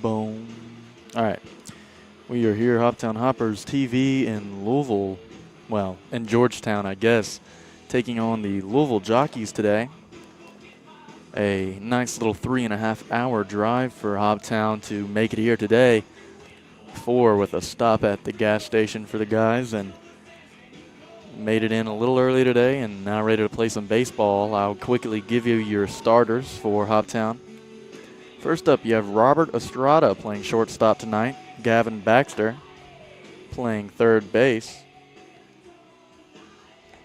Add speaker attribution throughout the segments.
Speaker 1: Boom. All right. We are here, Hoptown Hoppers TV in Louisville. Well, in Georgetown, I guess. Taking on the Louisville Jockeys today. A nice little 3.5 hour drive for Hoptown to make it here today. 4 with a stop at the gas station for the guys, and made it in a little early today and now ready to play some baseball. I'll quickly give you your starters for Hoptown. First up, you have Robert Estrada playing shortstop tonight. Gavin Baxter playing third base.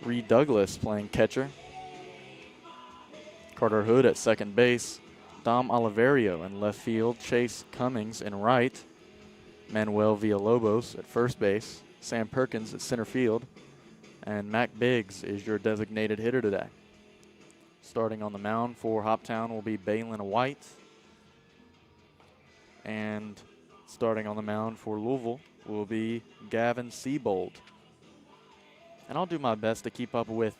Speaker 1: Reed Douglas playing catcher. Carter Hood at second base. Dom Oliverio in left field. Chase Cummings in right. Manuel Villalobos at first base. Sam Perkins at center field. And Mac Biggs is your designated hitter today. Starting on the mound for Hoptown will be Balin White. And starting on the mound for Louisville will be Gavin Seabold. And I'll do my best to keep up with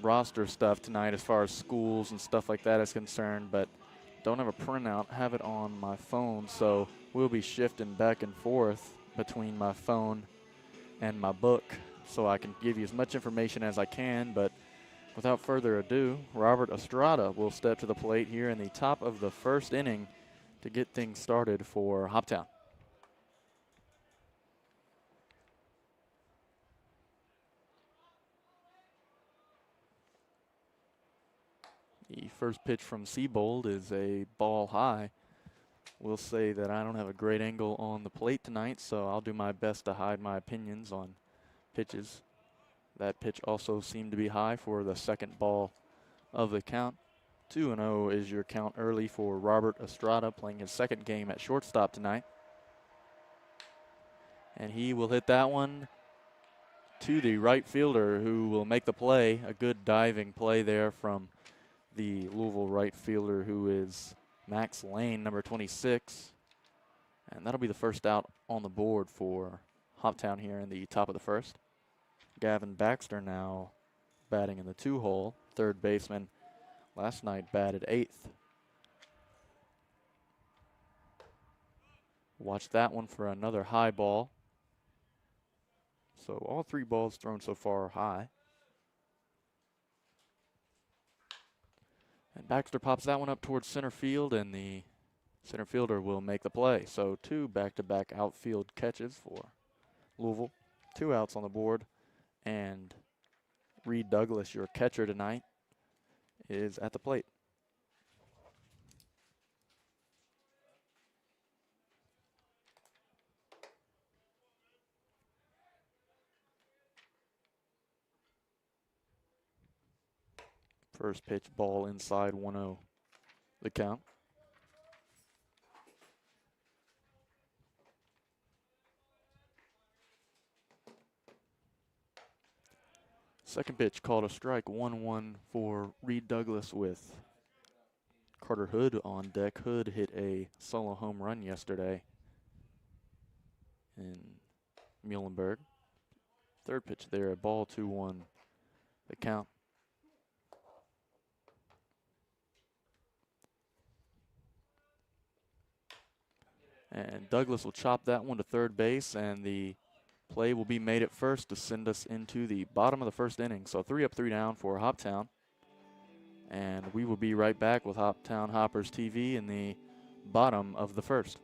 Speaker 1: roster stuff tonight as far as schools and stuff like that is concerned, but don't have a printout, have it on my phone, so we'll be shifting back and forth between my phone and my book so I can give you as much information as I can. But without further ado, Robert Estrada will step to the plate here in the top of the first inning to get things started for Hoptown. The first pitch from Seabold is a ball high. Will say that I don't have a great angle on the plate tonight, so I'll do my best to hide my opinions on pitches. That pitch also seemed to be high for the second ball of the count. 2-0 is your count early for Robert Estrada, playing his second game at shortstop tonight. And he will hit that one to the right fielder, who will make the play. A good diving play there from the Louisville right fielder, who is Max Lane, number 26. And that'll be the first out on the board for Hoptown here in the top of the first. Gavin Baxter now batting in the 2-hole. Third baseman last night batted 8th. Watch that one for another high ball. So all 3 balls thrown so far are high. And Baxter pops that one up towards center field, and the center fielder will make the play. So 2 back-to-back outfield catches for Louisville. 2 outs on the board. And Reed Douglas, your catcher tonight, is at the plate. First pitch, ball inside, 1-0 the count. Second pitch called a strike, 1-1 for Reed Douglas with Carter Hood on deck. Hood hit a solo home run yesterday in Muhlenberg. Third pitch there, a ball, 2-1 the count. And Douglas will chop that one to third base, and the play will be made at first to send us into the bottom of the first inning. So 3 up, 3 down for Hoptown. And we will be right back with Hoptown Hoppers TV in the bottom of the first.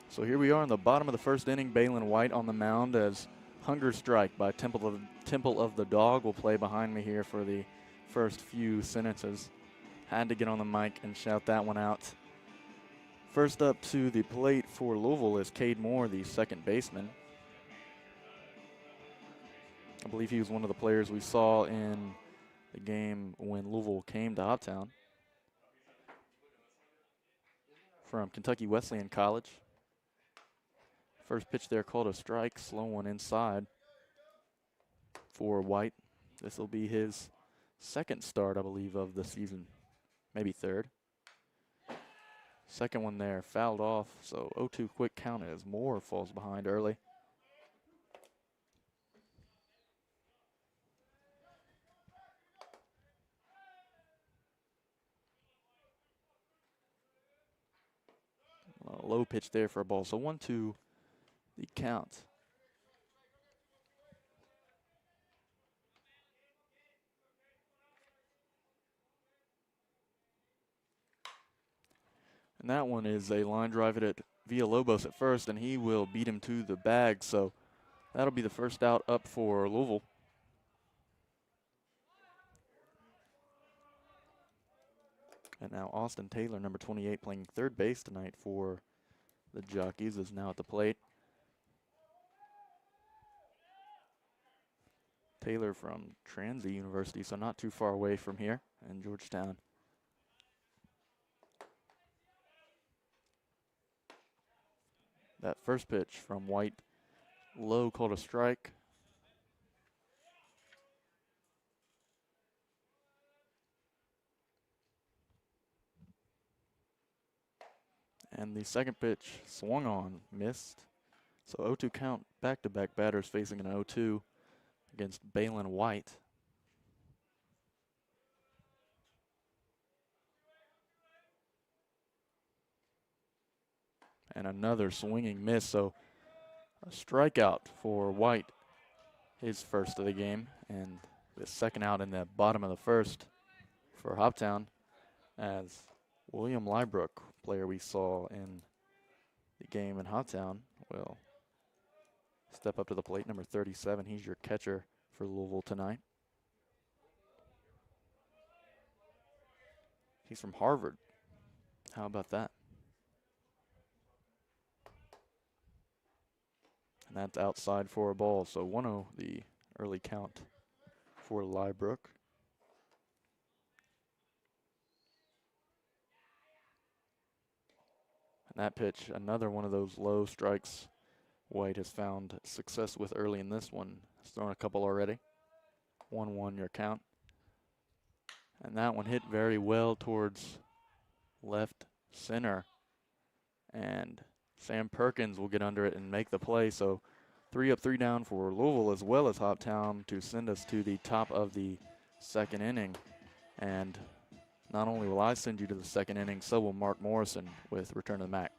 Speaker 1: So here we are in the bottom of the first inning. Balin White on the mound as Hunger Strike by Temple of the Dog will play behind me here for the first few sentences. Had to get on the mic and shout that one out. First up to the plate for Louisville is Cade Moore, the second baseman. I believe he was one of the players we saw in the game when Louisville came to Hoptown from Kentucky Wesleyan College. First pitch there called a strike, slow one inside for White. This will be his second start, I believe, of the season, maybe third. Second one there, fouled off, so 0-2 quick count as Moore falls behind early. A low pitch there for a ball, so 1-2 the count. And that one is a line drive at Villalobos at first, and he will beat him to the bag. So that'll be the first out up for Louisville. And now Austin Taylor, number 28, playing third base tonight for the Jockeys, is now at the plate. Taylor from Transy University, so not too far away from here in Georgetown. That first pitch from White, low, called a strike. And the second pitch swung on, missed. So 0-2 count, back-to-back batters facing an 0-2 against Balin White. And another swinging miss, so a strikeout for White, his first of the game, and the second out in the bottom of the first for Hoptown, as William Lybrook, player we saw in the game in Hoptown, will step up to the plate, number 37. He's your catcher for Louisville tonight. He's from Harvard. How about that? And that's outside for a ball, so 1-0 the early count for Lybrook. And that pitch, another one of those low strikes White has found success with early in this one. He's thrown a couple already. 1-1 your count. And that one hit very well towards left center. And Sam Perkins will get under it and make the play. So 3 up, 3 down for Louisville as well as Hoptown to send us to the top of the second inning. And not only will I send you to the second inning, so will Mark Morrison with Return to the Mac.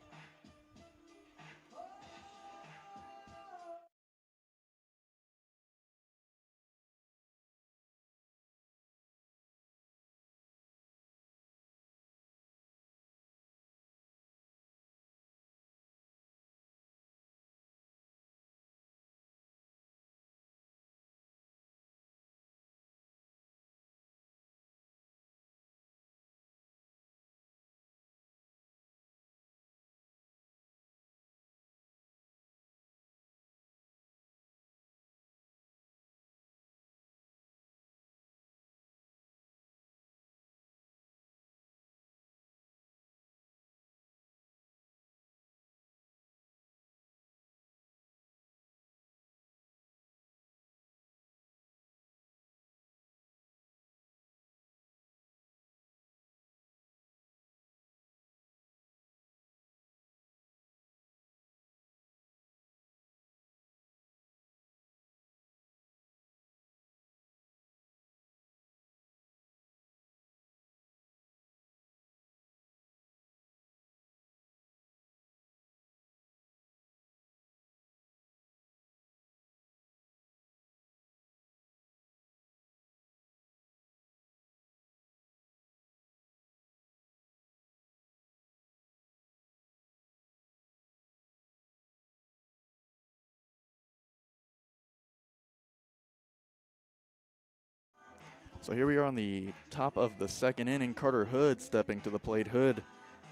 Speaker 1: So here we are on the top of the second inning. Carter Hood stepping to the plate. Hood,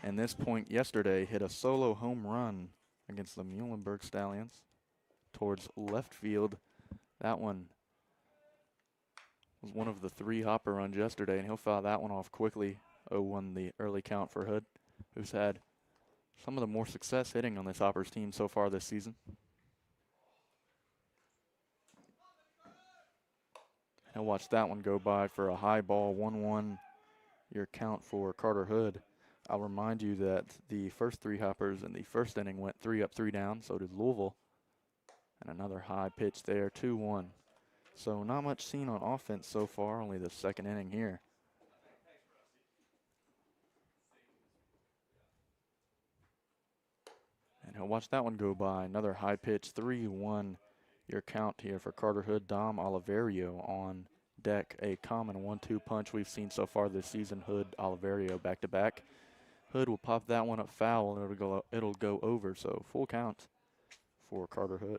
Speaker 1: and this point yesterday, hit a solo home run against the Muhlenberg Stallions towards left field. That one was one of the 3 hopper runs yesterday, and he'll foul that one off quickly. 0-1 the early count for Hood, who's had some of the more success hitting on this Hoppers team so far this season. He'll watch that one go by for a high ball. 1-1 your count for Carter Hood. I'll remind you that the first 3 hoppers in the first inning went 3 up, 3 down. So did Louisville. And another high pitch there, 2-1. So not much seen on offense so far, only the second inning here. And he'll watch that one go by. Another high pitch, 3-1 your count here for Carter Hood. Dom Oliverio on deck, a common 1-2 punch we've seen so far this season. Hood, Oliverio back-to-back. Hood will pop that one up foul, and it'll go over, so full count for Carter Hood.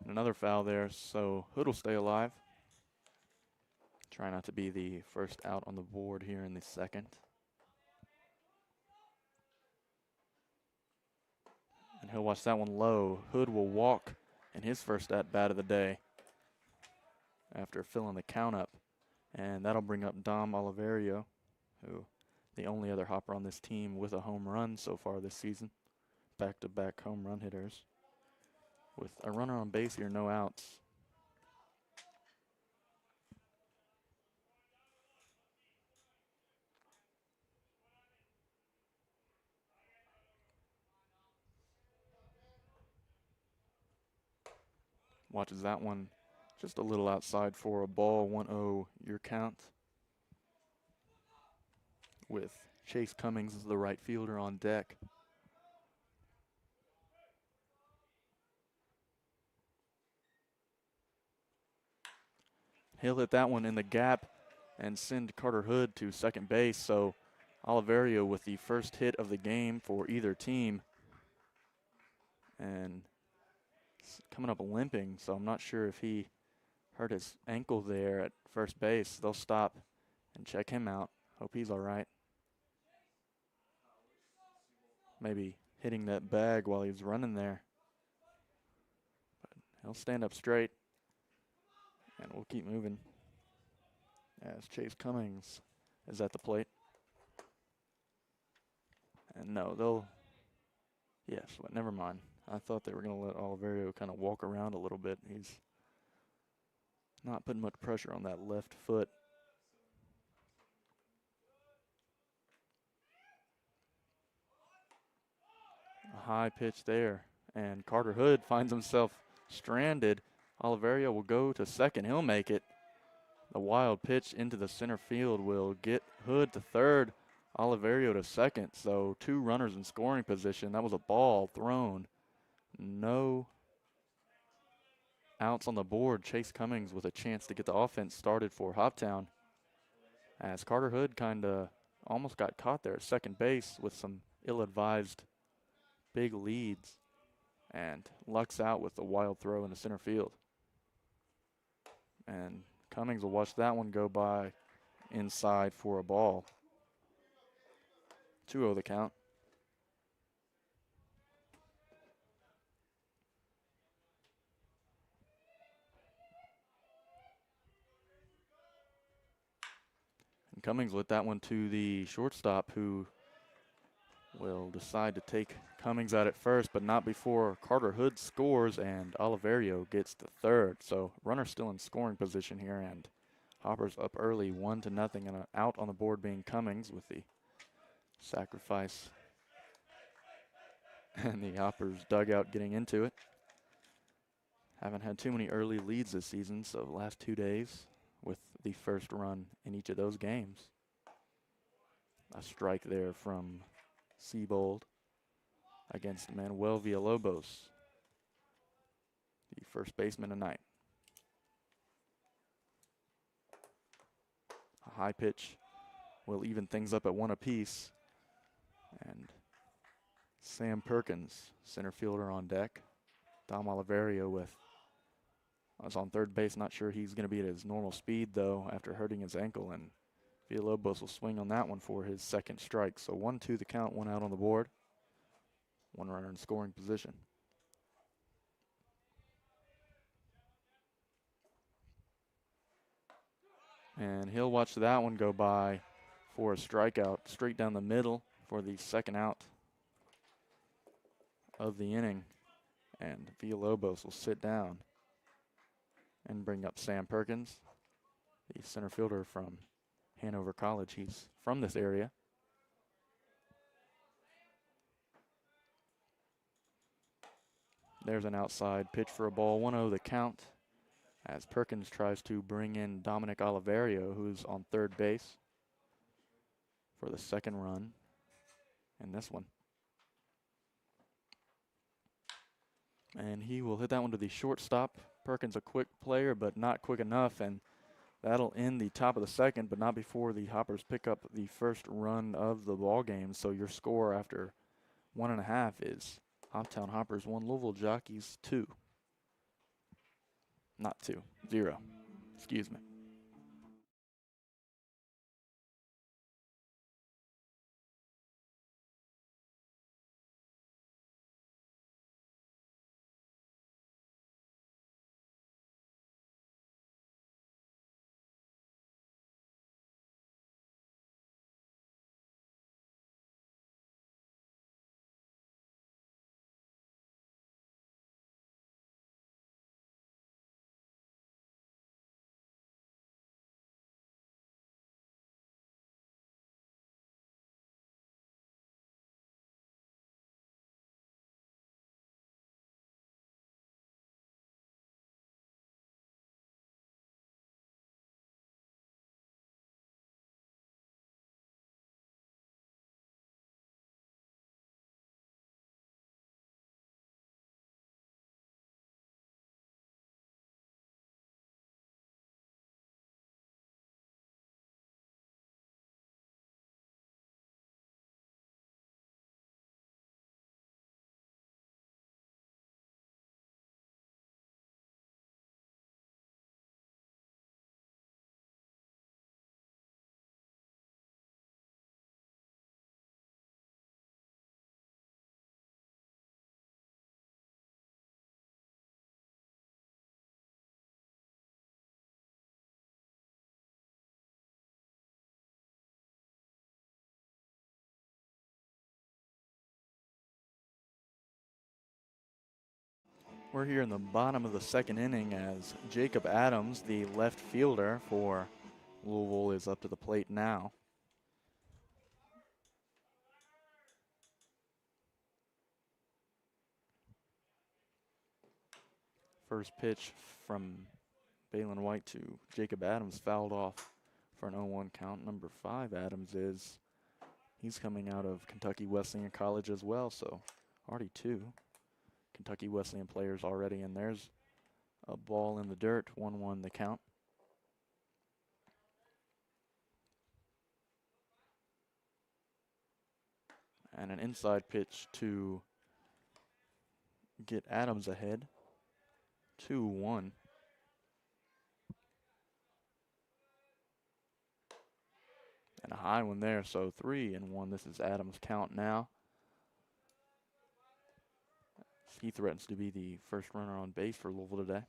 Speaker 1: And another foul there, so Hood will stay alive. Try not to be the first out on the board here in the second. And he'll watch that one low. Hood will walk in his first at-bat of the day after filling the count up. And that'll bring up Dom Oliverio, who the only other hopper on this team with a home run so far this season. Back-to-back home run hitters. With a runner on base here, no outs. Watches that one just a little outside for a ball. 1-0 your count. With Chase Cummings as the right fielder on deck. He'll hit that one in the gap and send Carter Hood to second base. So Oliverio with the first hit of the game for either team. And coming up limping, so I'm not sure if he hurt his ankle there at first base. They'll stop and check him out. Hope he's all right. Maybe hitting that bag while he was running there. But he'll stand up straight, and we'll keep moving as Chase Cummings is at the plate. And no, yes, but never mind. I thought they were going to let Oliverio kind of walk around a little bit. He's not putting much pressure on that left foot. A high pitch there, and Carter Hood finds himself stranded. Oliverio will go to second. He'll make it. The wild pitch into the center field will get Hood to third, Oliverio to second. So 2 runners in scoring position. That was a ball thrown. No outs on the board. Chase Cummings with a chance to get the offense started for Hoptown. As Carter Hood kind of almost got caught there at second base with some ill-advised big leads, and lucks out with a wild throw in the center field. And Cummings will watch that one go by inside for a ball. 2-0 the count. And Cummings let that one to the shortstop, who will decide to take Cummings out at first, but not before Carter Hood scores and Oliverio gets to third. So runner still in scoring position here, and Hoppers up early, 1-0, and an out on the board being Cummings with the sacrifice. And the Hoppers dugout getting into it. Haven't had too many early leads this season, so the last 2 days with the first run in each of those games. A strike there from Seabold against Manuel Villalobos, the first baseman tonight. A high pitch will even things up at 1 apiece. And Sam Perkins, center fielder on deck. Dom Oliverio was on third base. Not sure he's going to be at his normal speed, though, after hurting his ankle. And Villalobos will swing on that one for his second strike. So 1-2 the count, one out on the board. One runner in scoring position. And he'll watch that one go by for a strikeout straight down the middle for the second out of the inning. And Villalobos will sit down and bring up Sam Perkins, the center fielder from Hanover College. He's from this area. There's an outside pitch for a ball, 1-0 the count, as Perkins tries to bring in Dominic Oliverio, who's on third base for the second run in this one. And he will hit that one to the shortstop. Perkins a quick player, but not quick enough, and that'll end the top of the second, but not before the Hoppers pick up the first run of the ball game. So your score after 1.5 is Hoptown Hoppers 1, Louisville Jockeys 2. Not 2, 0. Excuse me. We're here in the bottom of the second inning as Jacob Adams, the left fielder for Louisville, is up to the plate now. First pitch from Balin White to Jacob Adams fouled off for an 0-1 count. Number 5, Adams he's coming out of Kentucky Wesleyan College as well, so already 2 Kentucky Wesleyan players already, and there's a ball in the dirt, 1-1 the count. And an inside pitch to get Adams ahead, 2-1. And a high one there, so 3-1. This is Adams' count now. He threatens to be the first runner on base for Louisville today.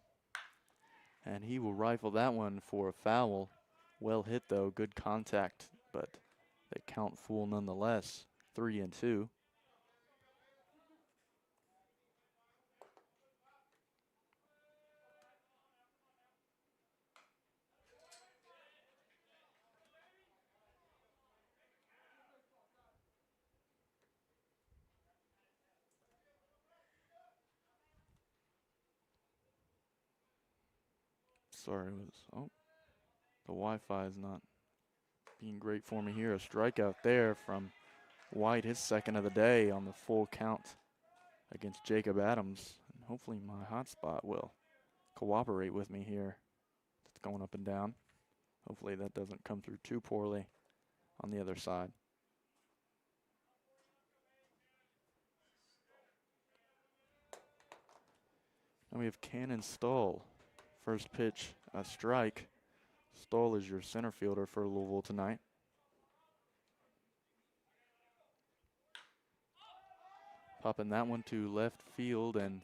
Speaker 1: And he will rifle that one for a foul. Well hit, though. Good contact, but they count full nonetheless. 3-2. Sorry, the Wi-Fi is not being great for me here. A strikeout there from White, his second of the day on the full count against Jacob Adams. And hopefully my hotspot will cooperate with me here. It's going up and down. Hopefully that doesn't come through too poorly on the other side. And we have Cannon Stoll. First pitch, a strike. Stoll is your center fielder for Louisville tonight. Popping that one to left field, and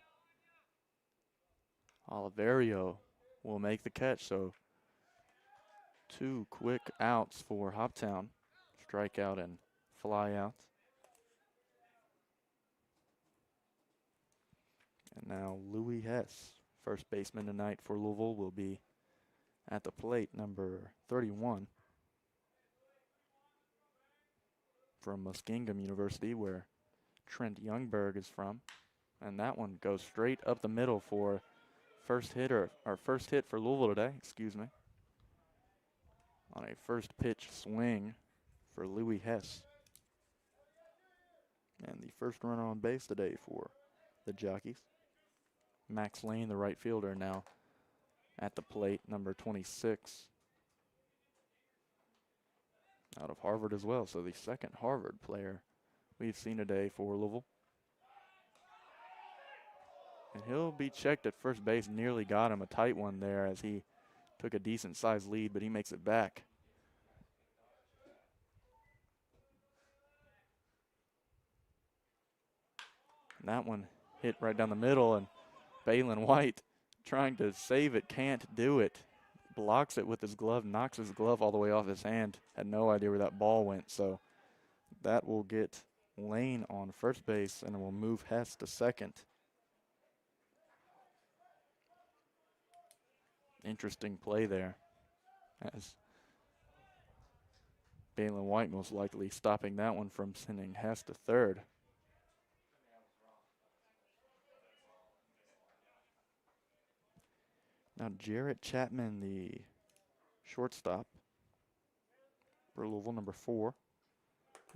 Speaker 1: Oliverio will make the catch. So 2 quick outs for Hoptown. Strikeout and fly out. And now Louis Hess, first baseman tonight for Louisville, will be at the plate, number 31 from Muskingum University, where Trent Youngberg is from. And that one goes straight up the middle for first hit for Louisville today, excuse me. On a first pitch swing for Louis Hess. And the first runner on base today for the Jockeys. Max Lane, the right fielder, now at the plate, number 26. Out of Harvard as well, so the second Harvard player we've seen today for Louisville. And he'll be checked at first base. Nearly got him a tight one there as he took a decent-sized lead, but he makes it back. And that one hit right down the middle, and Balin White trying to save it, can't do it. Blocks it with his glove, knocks his glove all the way off his hand. Had no idea where that ball went, so that will get Lane on first base, and it will move Hess to second. Interesting play there, as Balin White most likely stopping that one from sending Hess to third. Now Jarrett Chapman, the shortstop for Louisville, number 4,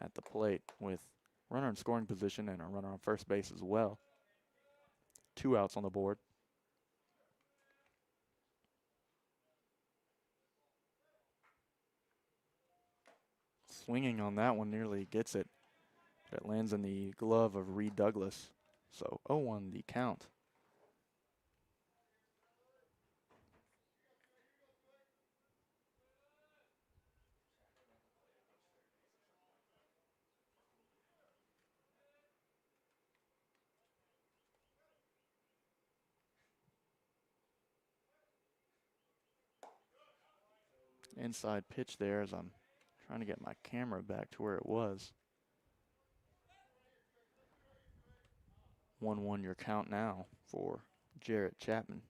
Speaker 1: at the plate with runner in scoring position and a runner on first base as well. 2 outs on the board. Swinging on that one, nearly gets it. But it lands in the glove of Reed Douglas. So 0-1 the count. Inside pitch there as I'm trying to get my camera back to where it was. 1-1 your count now for Jarrett Chapman.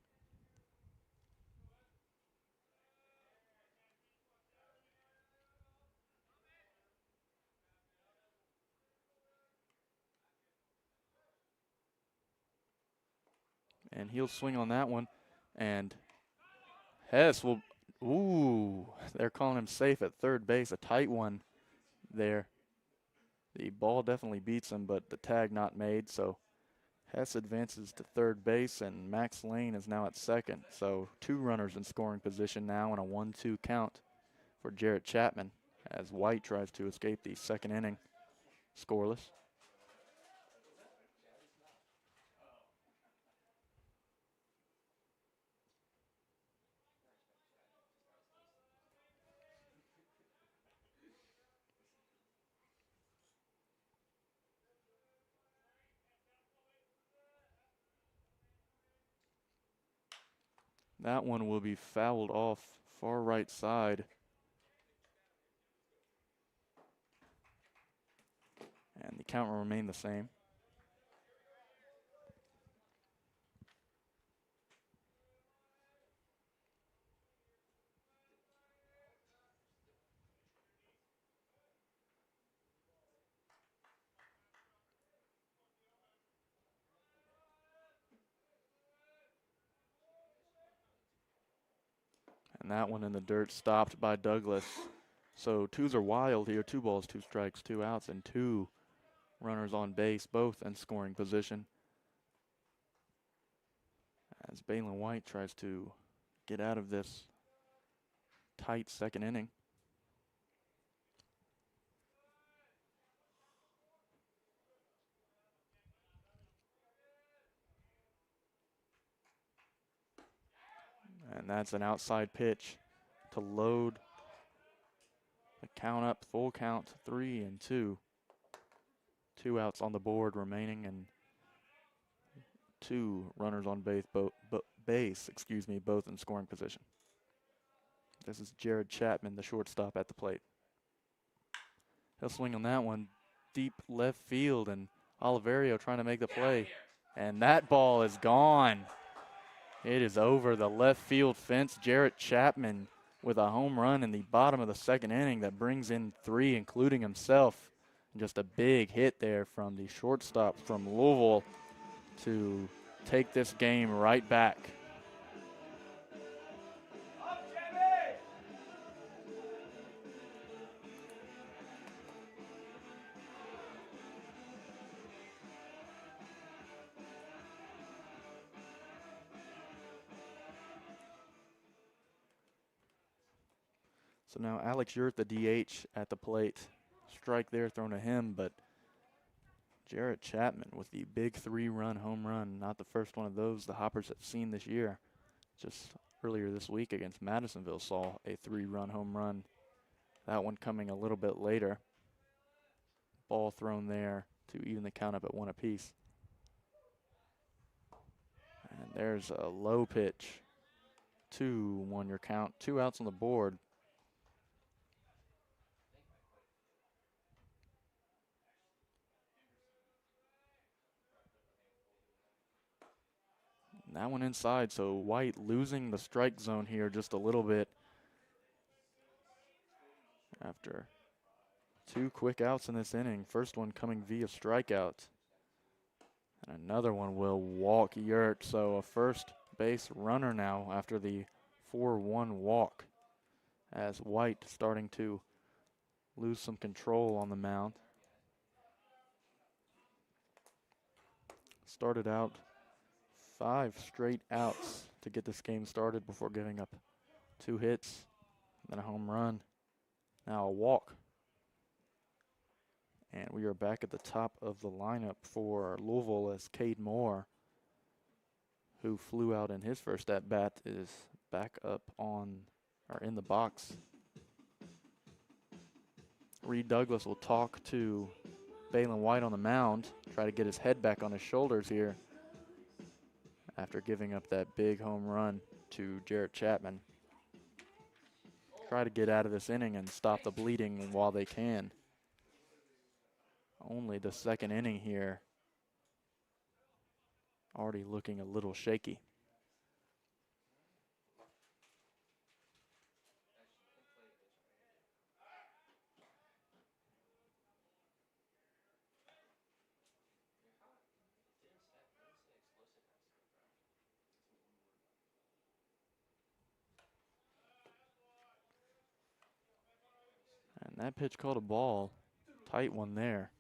Speaker 1: And he'll swing on that one. And Hess will, ooh, they're calling him safe at third base. A tight one there. The ball definitely beats him, but the tag not made. So Hess advances to third base, and Max Lane is now at second. So 2 runners in scoring position now, and a 1-2 count for Jarrett Chapman as White tries to escape the second inning scoreless. That one will be fouled off far right side. And the count will remain the same. And that one in the dirt, stopped by Douglas. So 2s are wild here. 2 balls, 2 strikes, 2 outs, and 2 runners on base, both in scoring position. As Balin White tries to get out of this tight second inning. And that's an outside pitch to load the count up, full count, 3-2. 2 outs on the board remaining, and 2 runners on base, both in scoring position. This is Jared Chapman, the shortstop, at the plate. He'll swing on that one, deep left field, and Oliverio trying to make the play. And that ball is gone. It is over the left field fence. Jarrett Chapman with a home run in the bottom of the second inning that brings in 3, including himself. Just a big hit there from the shortstop from Louisville to take this game right back. So now Alex Yurt, the DH, at the plate. Strike there thrown to him, but Jarrett Chapman with the big 3-run home run. Not the first one of those the Hoppers have seen this year. Just earlier this week against Madisonville saw a 3-run home run. That one coming a little bit later. Ball thrown there to even the count up at 1 apiece. And there's a low pitch. 2-1 your count. 2 outs on the board. And that one inside, so White losing the strike zone here just a little bit after 2 quick outs in this inning. First one coming via strikeout. And another one will walk Yurt, so a first base runner now after the 4-1 walk, as White starting to lose some control on the mound. Started out 5 straight outs to get this game started before giving up 2 hits, then a home run, now a walk. And we are back at the top of the lineup for Louisville as Cade Moore, who flew out in his first at-bat, is back up on, or in the box. Reed Douglas will talk to Balin White on the mound, try to get his head back on his shoulders here after giving up that big home run to Jarrett Chapman. Try to get out of this inning and stop the bleeding while they can. Only the second inning here. Already looking a little shaky. And that pitch called a ball. Tight one there.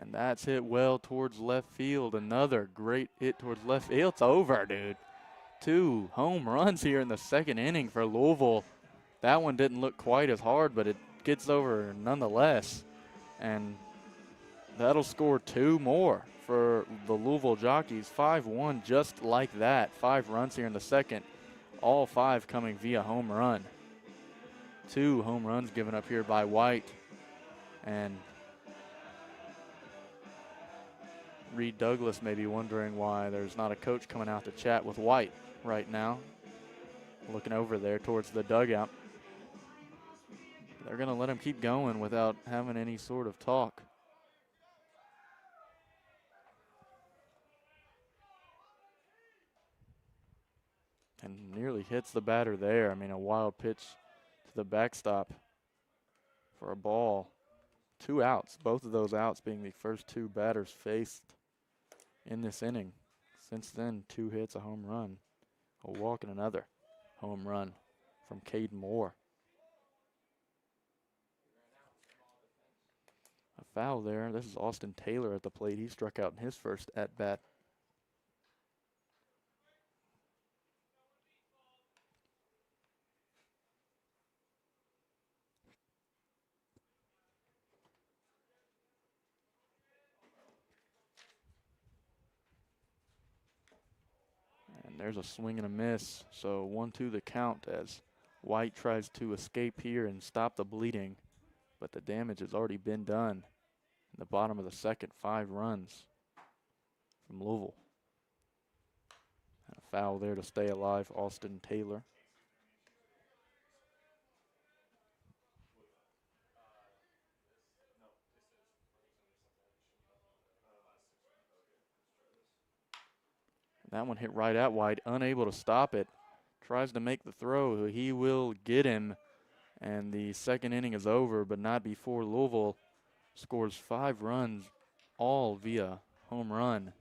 Speaker 1: And that's hit well towards left field. Another great hit towards left field. It's over, dude. 2 home runs here in the second inning for Louisville. That one didn't look quite as hard, but it gets over nonetheless. And that'll score 2 more for the Louisville Jockeys. 5-1 just like that. 5 runs here in the second. All 5 coming via home run. 2 home runs given up here by White. And Reed Douglas may be wondering why there's not a coach coming out to chat with White right now. Looking over there towards the dugout. They're going to let him keep going without having any sort of talk. And nearly hits the batter there. I mean, a wild pitch to the backstop for a ball. 2 outs, both of those outs being the first 2 batters faced in this inning. Since then, 2 hits, a home run, a walk, and another home run from Cade Moore. A foul there. This is Austin Taylor at the plate. He struck out in his first at-bat. And there's a swing and a miss. So 1-2 the count as White tries to escape here and stop the bleeding. But the damage has already been done. In the bottom of the second, 5 runs from Louisville. And a foul there to stay alive, Austin Taylor. That one hit right at White, unable to stop it. Tries to make the throw. He will get him. And the second inning is over, but not before Louisville scores 5 runs, all via home run.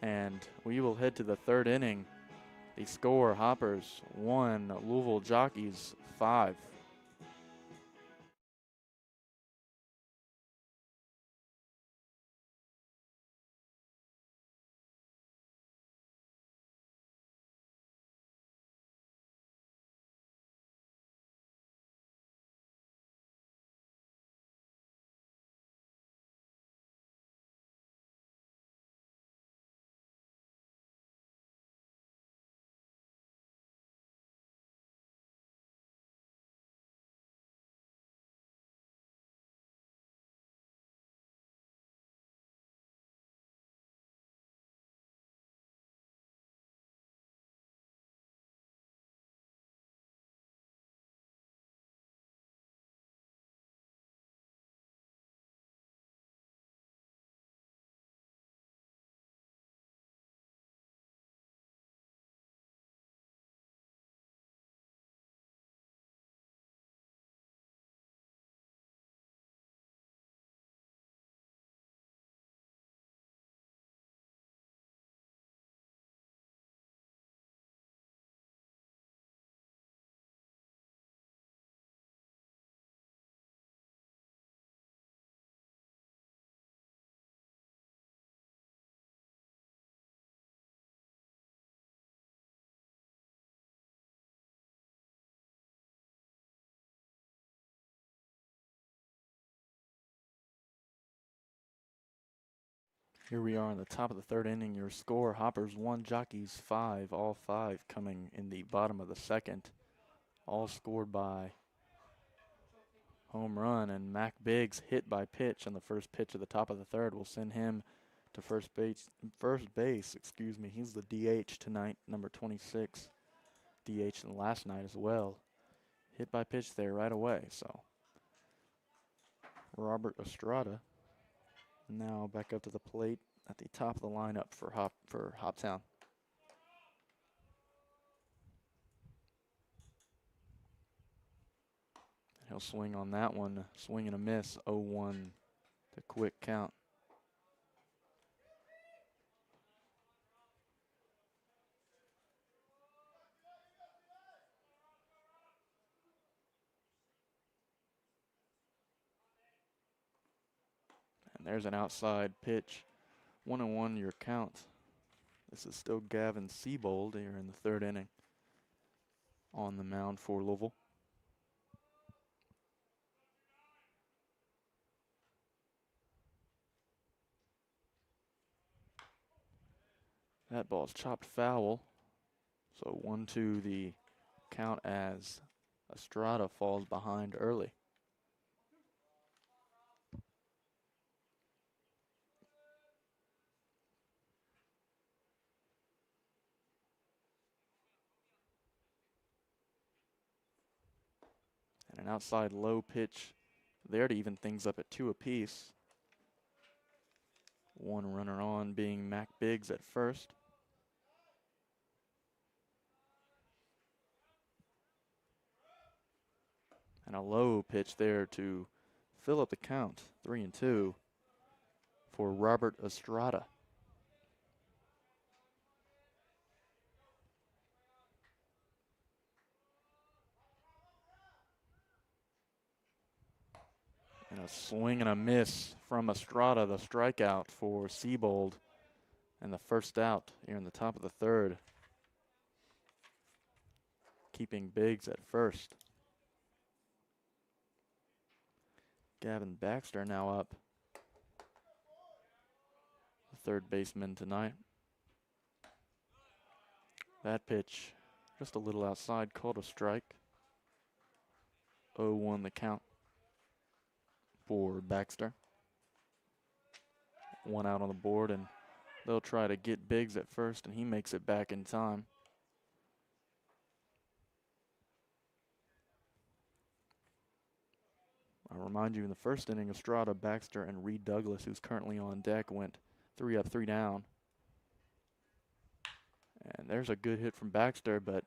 Speaker 1: And we will head to the third inning. The score, Hoppers 1, Louisville Jockeys 5. Here we are on the top of the third inning. Your score, Hoppers 1, Jockeys 5, all 5 coming in the bottom of the second. All scored by home run, and Mac Biggs hit by pitch on the first pitch of the top of the third will send him to first base. He's the DH tonight, number 26. DH last night as well. Hit by pitch there right away. So Robert Estrada now back up to the plate at the top of the lineup for Hoptown. He'll swing on that one. Swing and a miss. 0-1 to quick count. And there's an outside pitch. 1-1 your count. This is still Gavin Seabold here in the third inning on the mound for Louisville. That ball's chopped foul. So 1-2 the count as Estrada falls behind early. And an outside low pitch there to even things up at 2 apiece. One runner on being Mac Biggs at first. And a low pitch there to fill up the count. 3-2 for Robert Estrada. And a swing and a miss from Estrada, the strikeout for Seabold. And the first out here in the top of the third. Keeping Biggs at first. Gavin Baxter now up. The third baseman tonight. That pitch just a little outside, called a strike. 0-1 the count for Baxter. 1 out on the board, and they'll try to get Biggs at first, and he makes it back in time. I'll remind you, in the first inning, Estrada, Baxter, and Reed Douglas, who's currently on deck, went 3 up, 3 down. And there's a good hit from Baxter, but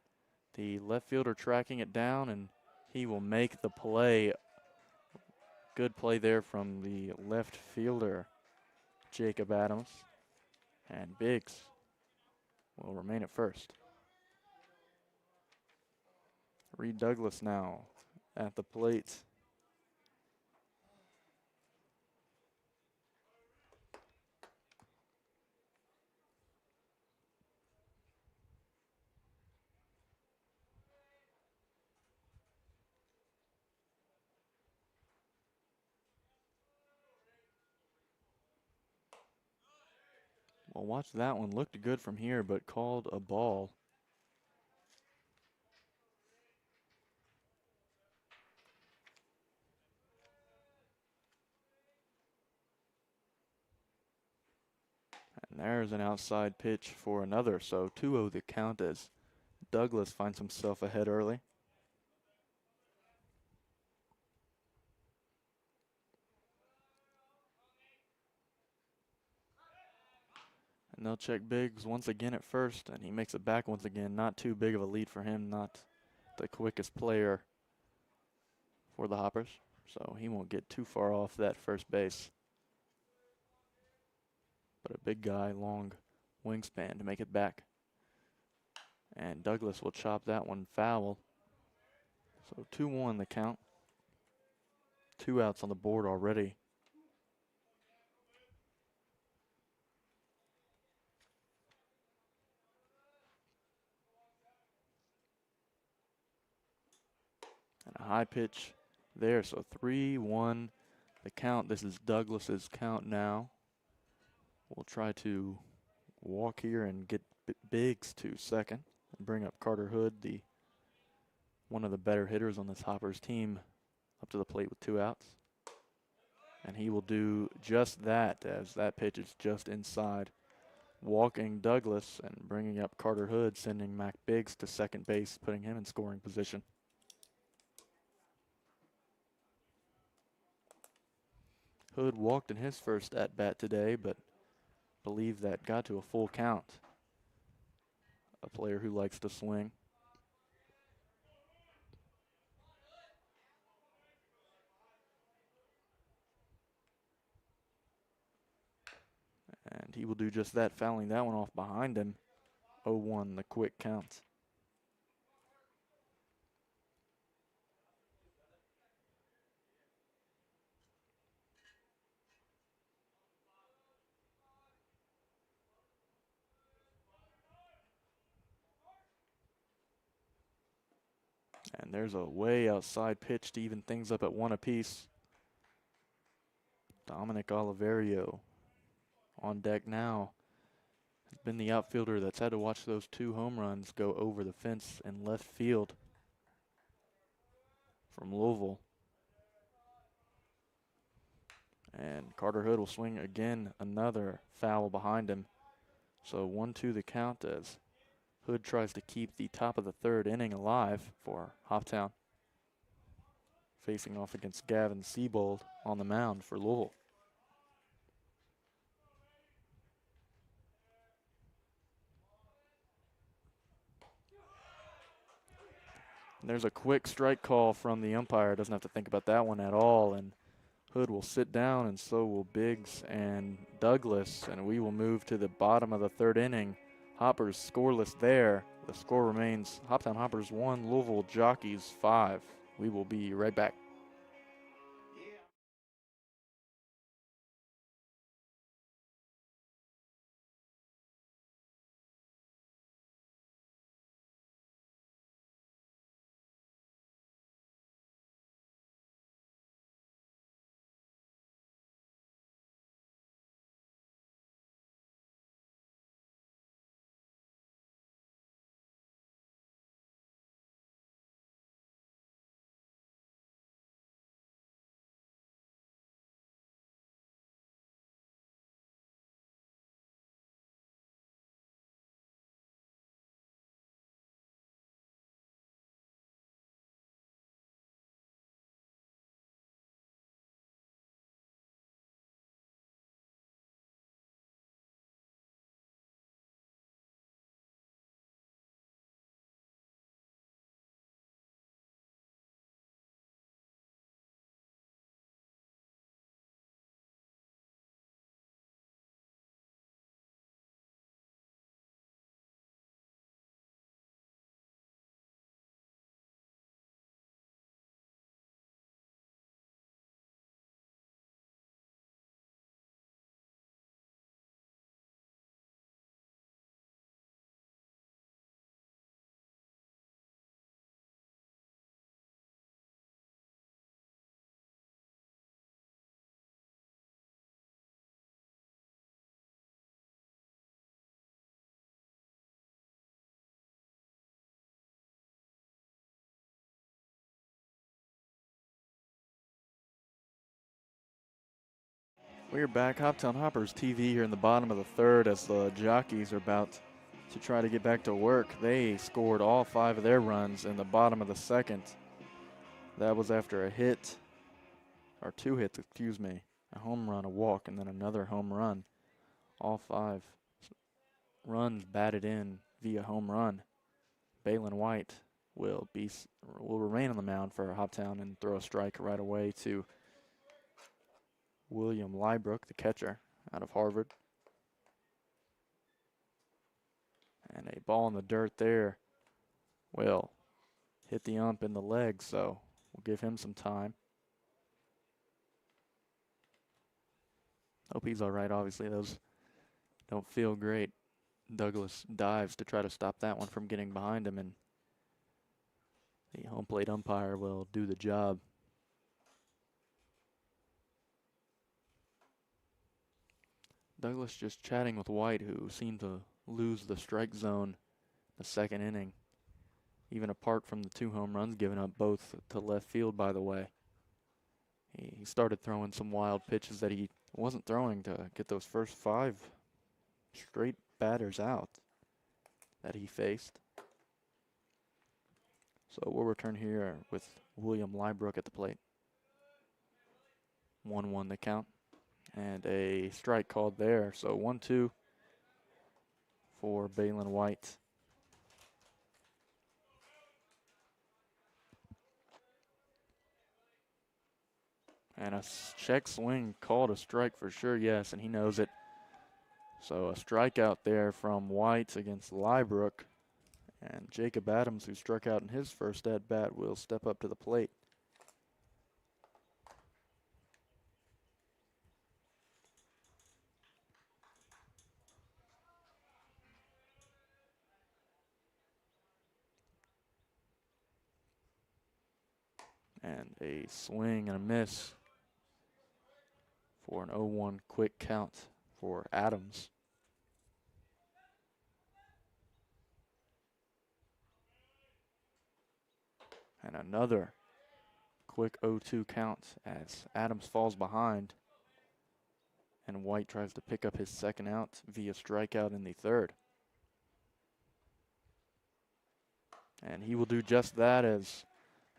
Speaker 1: the left fielder tracking it down, and he will make the play. Good play there from the left fielder, Jacob Adams. And Biggs will remain at first. Reed Douglas now at the plate. Well, watch that one. Looked good from here, but called a ball. And there's an outside pitch for another. So 2-0 the count as Douglas finds himself ahead early. And they'll check Biggs once again at first, and he makes it back once again. Not too big of a lead for him, not the quickest player for the Hoppers. So he won't get too far off that first base. But a big guy, long wingspan to make it back. And Douglas will chop that one foul. So 2-1 the count. 2 outs on the board already. And a high pitch there. So 3-1 the count. This is Douglas's count now. We'll try to walk here and get Biggs to second and bring up Carter Hood, one of the better hitters on this Hoppers team, up to the plate with 2 outs. And he will do just that, as that pitch is just inside. Walking Douglas and bringing up Carter Hood, sending Mac Biggs to second base, putting him in scoring position. Hood walked in his first at-bat today, but believe that got to a full count. A player who likes to swing. And he will do just that, fouling that one off behind him. 0-1 the quick count. And there's a way outside pitch to even things up at 1 apiece. Dominic Oliverio on deck now. Has been the outfielder that's had to watch those 2 home runs go over the fence in left field from Louisville. And Carter Hood will swing again, another foul behind him. So 1-2 the count as Hood tries to keep the top of the 3rd inning alive for Hoptown. Facing off against Gavin Siebold on the mound for Louisville. And there's a quick strike call from the umpire. Doesn't have to think about that one at all. And Hood will sit down, and so will Biggs and Douglas. And we will move to the bottom of the 3rd inning. Hoppers scoreless there. The score remains Hoptown Hoppers 1, Louisville Jockeys 5. We will be right back. We're back. Hoptown Hoppers TV here in the bottom of the third as the Jockeys are about to try to get back to work. They scored all 5 of their runs in the bottom of the second. That was after a hit, or 2 hits, excuse me. A home run, a walk, and then another home run. All 5 runs batted in via home run. Balin White will remain on the mound for Hoptown and throw a strike right away to William Lybrook, the catcher out of Harvard. And a ball in the dirt there will hit the ump in the leg, so we'll give him some time. Hope he's all right. Obviously, those don't feel great. Douglas dives to try to stop that one from getting behind him, and the home plate umpire will do the job. Douglas just chatting with White, who seemed to lose the strike zone the second inning, even apart from the 2 home runs given up, both to left field, by the way. He started throwing some wild pitches that he wasn't throwing to get those first 5 straight batters out that he faced. So we'll return here with William Lybrook at the plate. 1-1 the count. And a strike called there. So 1-2 for Balin White. And a check swing called a strike for sure, yes, and he knows it. So a strikeout there from White against Lybrook. And Jacob Adams, who struck out in his first at-bat, will step up to the plate. And a swing and a miss for an 0-1 quick count for Adams. And another quick 0-2 count as Adams falls behind. And White tries to pick up his second out via strikeout in the third. And he will do just that as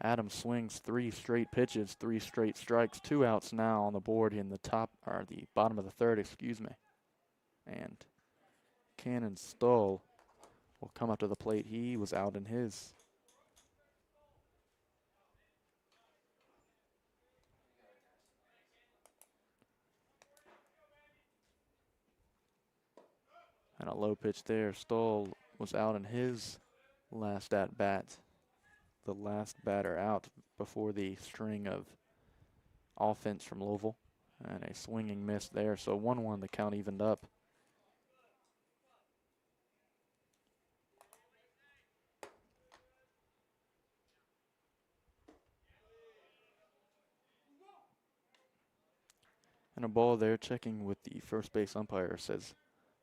Speaker 1: Adams swings 3 straight pitches, 3 straight strikes, 2 outs now on the board in the the bottom of the third, excuse me. And Cannon Stoll will come up to the plate. He was out in his. And a low pitch there. Stoll was out in his last at bat. The last batter out before the string of offense from Louisville. And a swinging miss there. So 1-1, the count evened up. And a ball there, checking with the first base umpire, says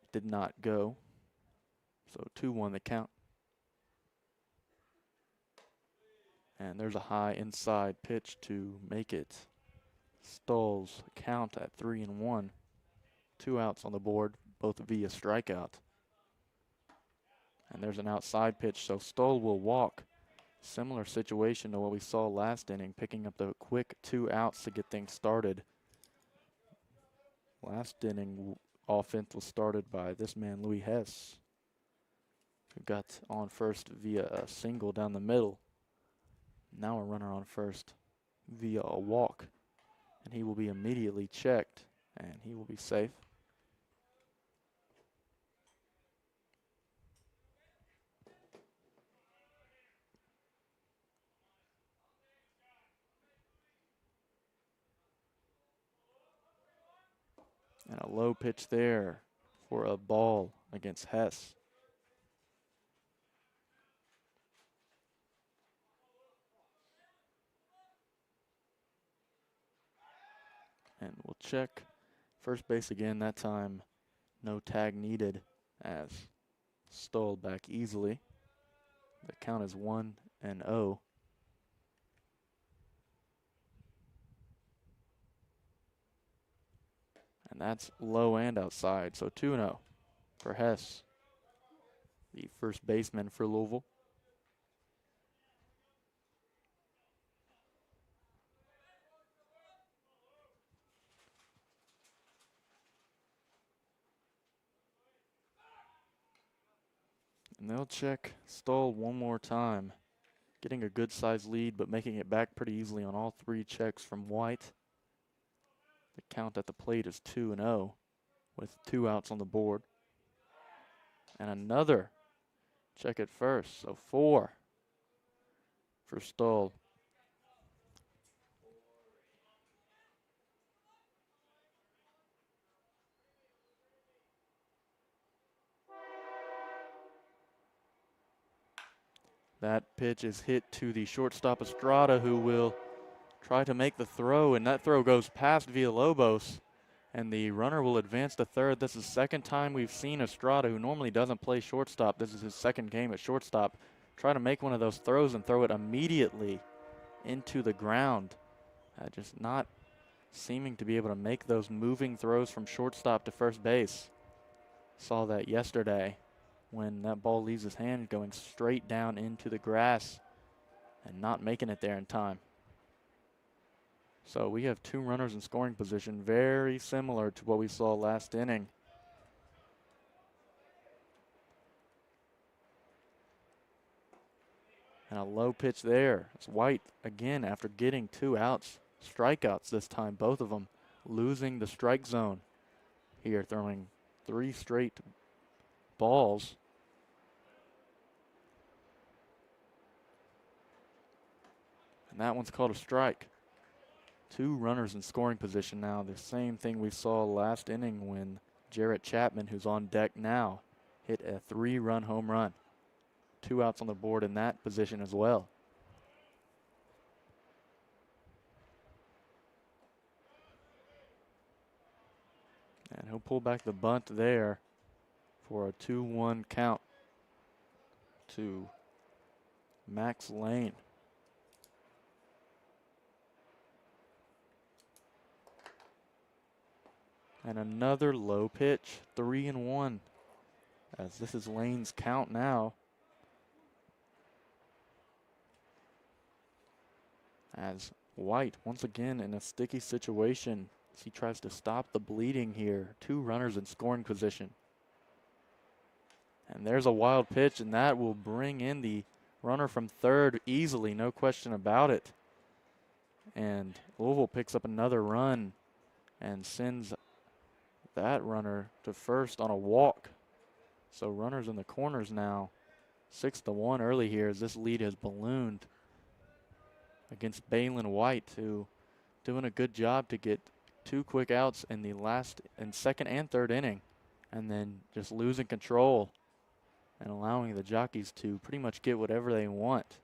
Speaker 1: it did not go. So 2-1 the count. And there's a high inside pitch to make it Stoll's count at 3-1. 2 outs on the board, both via strikeout. And there's an outside pitch, so Stoll will walk. Similar situation to what we saw last inning, picking up the quick 2 outs to get things started. Last inning, offense was started by this man, Louis Hess, who got on first via a single down the middle. Now a runner on first via a walk. And he will be immediately checked, and he will be safe. And a low pitch there for a ball against Hess. And we'll check first base again. That time, no tag needed as Stoll back easily. The count is 1-0. And that's low and outside. So 2-0 for Hess, the first baseman for Louisville. And they'll check Stoll one more time. Getting a good sized lead, but making it back pretty easily on all three checks from White. The count at the plate is 2-0 with 2 outs on the board. And another check at first, so 4 for Stoll. That pitch is hit to the shortstop Estrada, who will try to make the throw, and that throw goes past Villalobos, and the runner will advance to third. This is the second time we've seen Estrada, who normally doesn't play shortstop. This is his second game at shortstop. Try to make one of those throws and throw it immediately into the ground. Just not seeming to be able to make those moving throws from shortstop to first base. Saw that yesterday when that ball leaves his hand, going straight down into the grass and not making it there in time. So we have 2 runners in scoring position, very similar to what we saw last inning. And a low pitch there. It's White again after getting 2 outs, strikeouts this time, both of them losing the strike zone here, throwing 3 straight balls. And that one's called a strike. 2 runners in scoring position now. The same thing we saw last inning when Jarrett Chapman, who's on deck now, hit a 3-run home run. 2 outs on the board in that position as well. And he'll pull back the bunt there for a 2-1 count to Max Lane. And another low pitch, 3-1, as this is Lane's count now. As White, once again in a sticky situation, as he tries to stop the bleeding here. 2 runners in scoring position. And there's a wild pitch, and that will bring in the runner from third easily, no question about it. And Louisville picks up another run and sends that runner to first on a walk. So runners in the corners now. 6-1 early here as this lead has ballooned against Balin White, who doing a good job to get 2 quick outs in the last and second and third inning, and then just losing control and allowing the Jockeys to pretty much get whatever they want.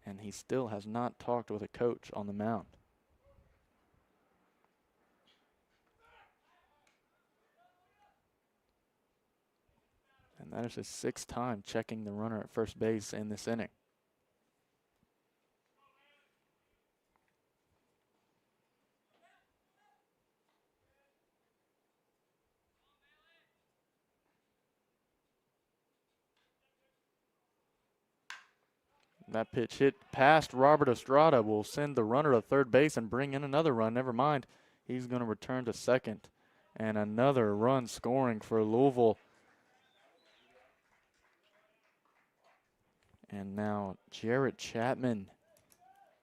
Speaker 1: And he still has not talked with a coach on the mound. And that is his 6th time checking the runner at first base in this inning. That pitch hit past Robert Estrada will send the runner to third base and bring in another run. Never mind. He's going to return to second. And another run scoring for Louisville. And now Jarrett Chapman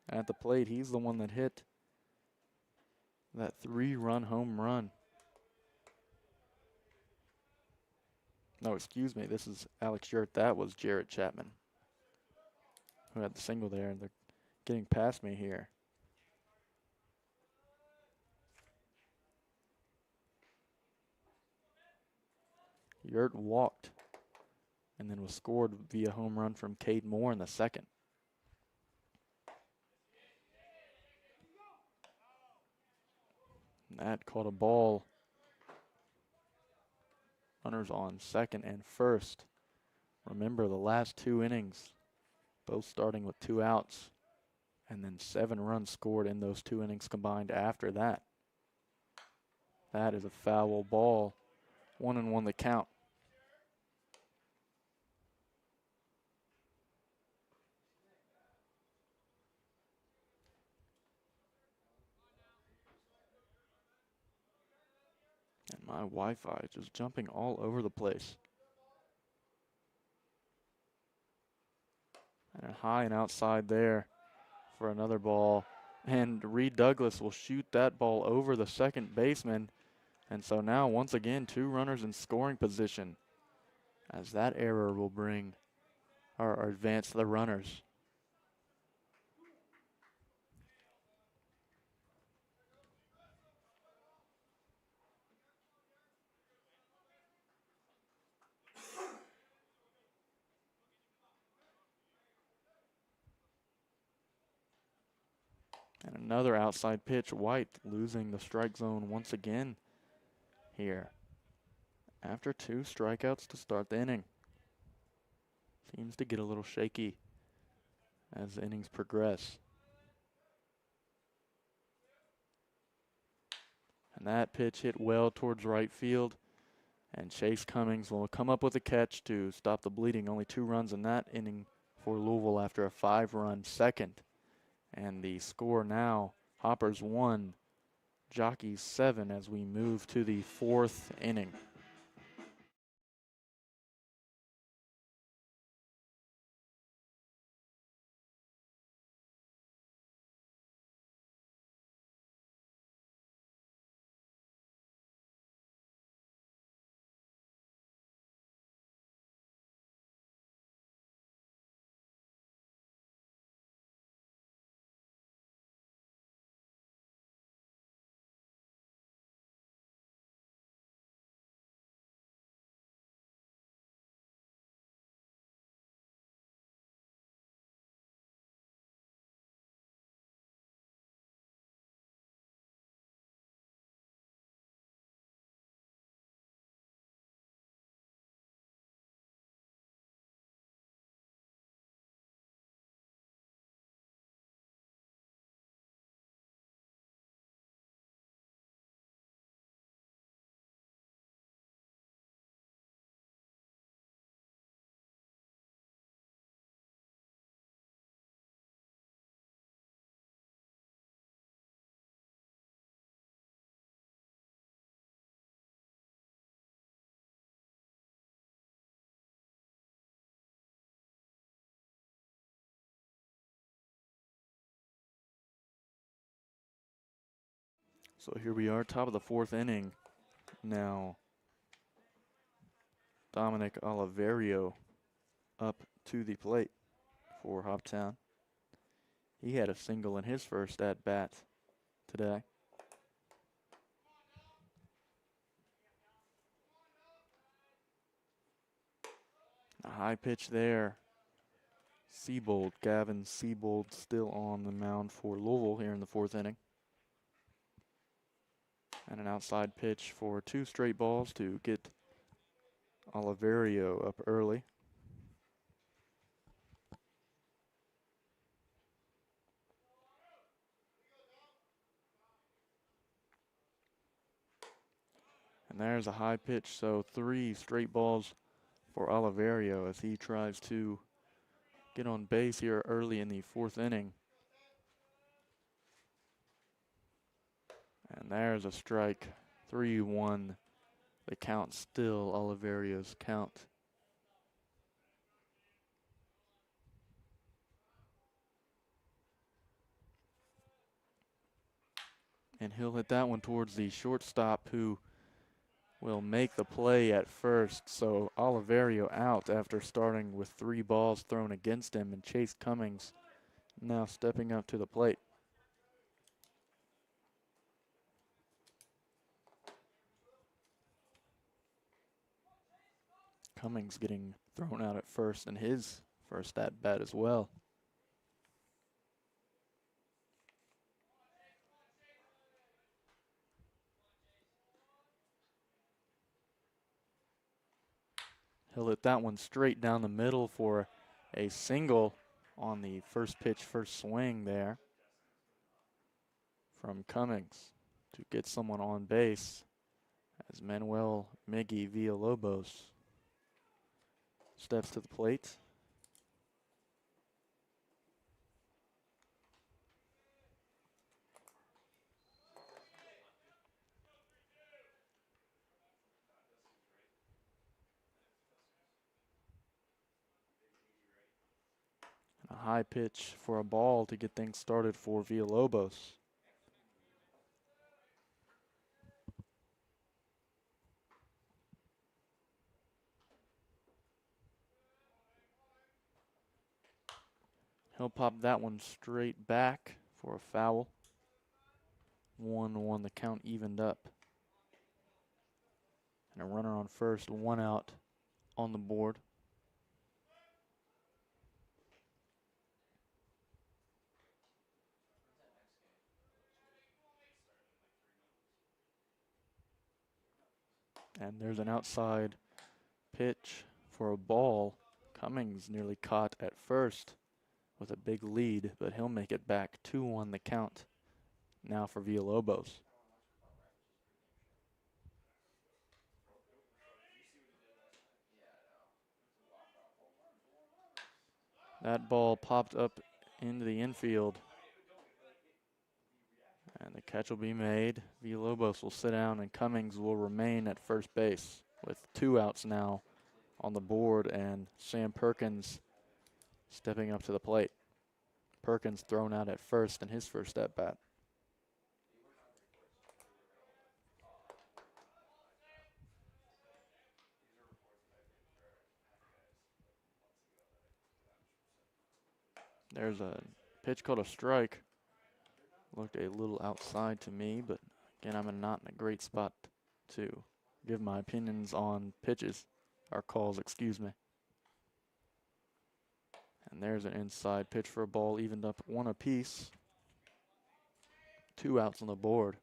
Speaker 1: at the plate. He's the one that hit that 3-run home run. No, excuse me. This is Alex Yurt. That was Jarrett Chapman who had the single there. They're getting past me here. Yurt walked and then was scored via home run from Cade Moore in the second. And that caught a ball. Runners on second and first. Remember the last 2 innings, both starting with 2 outs, and then 7 runs scored in those 2 innings combined after that. That is a foul ball. 1-1 the count. And my Wi-Fi is just jumping all over the place. And a high and outside there for another ball. And Reed Douglas will shoot that ball over the second baseman. And so now, once again, 2 runners in scoring position, as that error will bring or advance the runners. And another outside pitch. White losing the strike zone once again here after 2 strikeouts to start the inning. Seems to get a little shaky as the innings progress. And that pitch hit well towards right field. And Chase Cummings will come up with a catch to stop the bleeding. Only 2 runs in that inning for Louisville after a 5-run second. And the score now, Hoppers 1, Jockeys 7 as we move to the 4th inning. So here we are, top of the 4th inning. Now, Dominic Oliverio up to the plate for Hoptown. He had a single in his first at-bat today. A high pitch there. Seabold, Gavin Seabold still on the mound for Louisville here in the 4th inning. And an outside pitch for 2 straight balls to get Oliverio up early. And there's a high pitch, so 3 straight balls for Oliverio as he tries to get on base here early in the 4th inning. And there's a strike, 3-1. The count still Oliverio's count. And he'll hit that one towards the shortstop, who will make the play at first. So Oliverio out after starting with 3 balls thrown against him, and Chase Cummings now stepping up to the plate. Cummings getting thrown out at first in his first at bat as well. He'll hit that one straight down the middle for a single on the first pitch, first swing there from Cummings to get someone on base. as Manuel Miggy Villalobos steps to the plate. A high pitch for a ball to get things started for Villalobos. He'll pop that one straight back for a foul. 1-1, the count evened up. And a runner on first, 1 out on the board. And there's an outside pitch for a ball. Cummings nearly caught at first with a big lead, but he'll make it back. 2-1 the count now for Villalobos. That ball popped up into the infield. And the catch will be made. Villalobos will sit down and Cummings will remain at first base with 2 outs now on the board, and Sam Perkins stepping up to the plate. Perkins thrown out at first in his first at bat. There's a pitch called a strike. Looked a little outside to me, but again, I'm not in a great spot to give my opinions on pitches, or calls, excuse me. And there's an inside pitch for a ball, evened up 1 apiece. 2 outs on the board.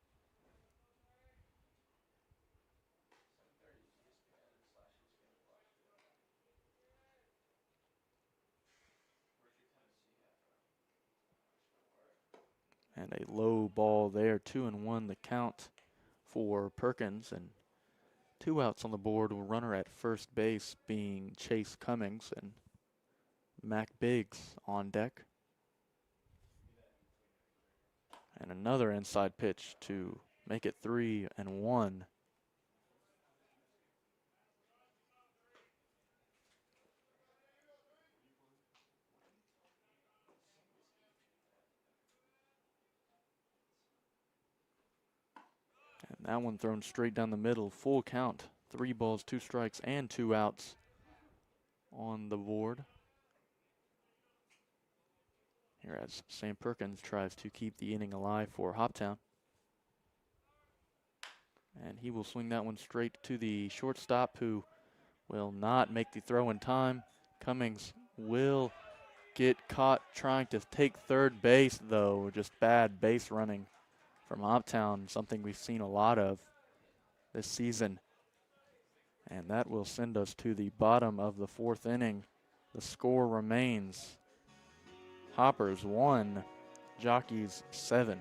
Speaker 1: And a low ball there, 2-1 the count for Perkins, and 2 outs on the board. A runner at first base being Chase Cummings, and Mac Biggs on deck. And another inside pitch to make it 3-1. And that one thrown straight down the middle, full count. 3 balls, 2 strikes, and 2 outs on the board. Here as Sam Perkins tries to keep the inning alive for Hoptown. And he will swing that one straight to the shortstop, who will not make the throw in time. Cummings will get caught trying to take third base, though. Just bad base running from Hoptown, something we've seen a lot of this season. And that will send us to the bottom of the 4th inning. The score remains Hoppers 1, Jockeys 7.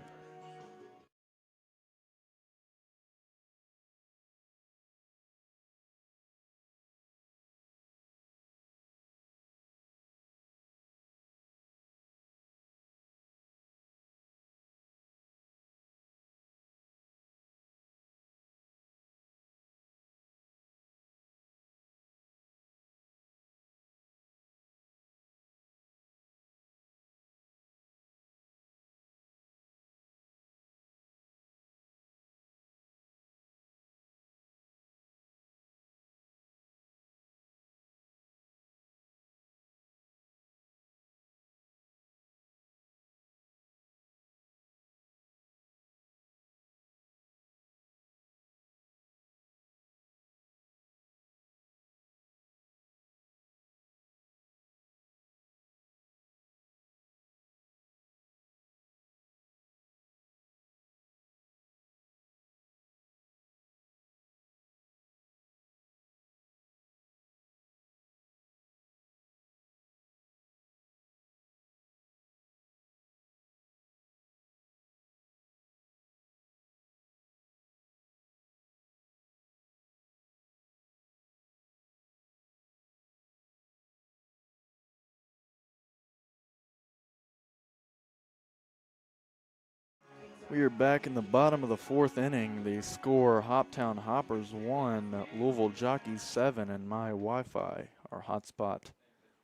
Speaker 1: We are back in the bottom of the fourth inning. The score, Hoptown Hoppers 1, Louisville Jockeys 7, and my Wi-Fi, our hotspot,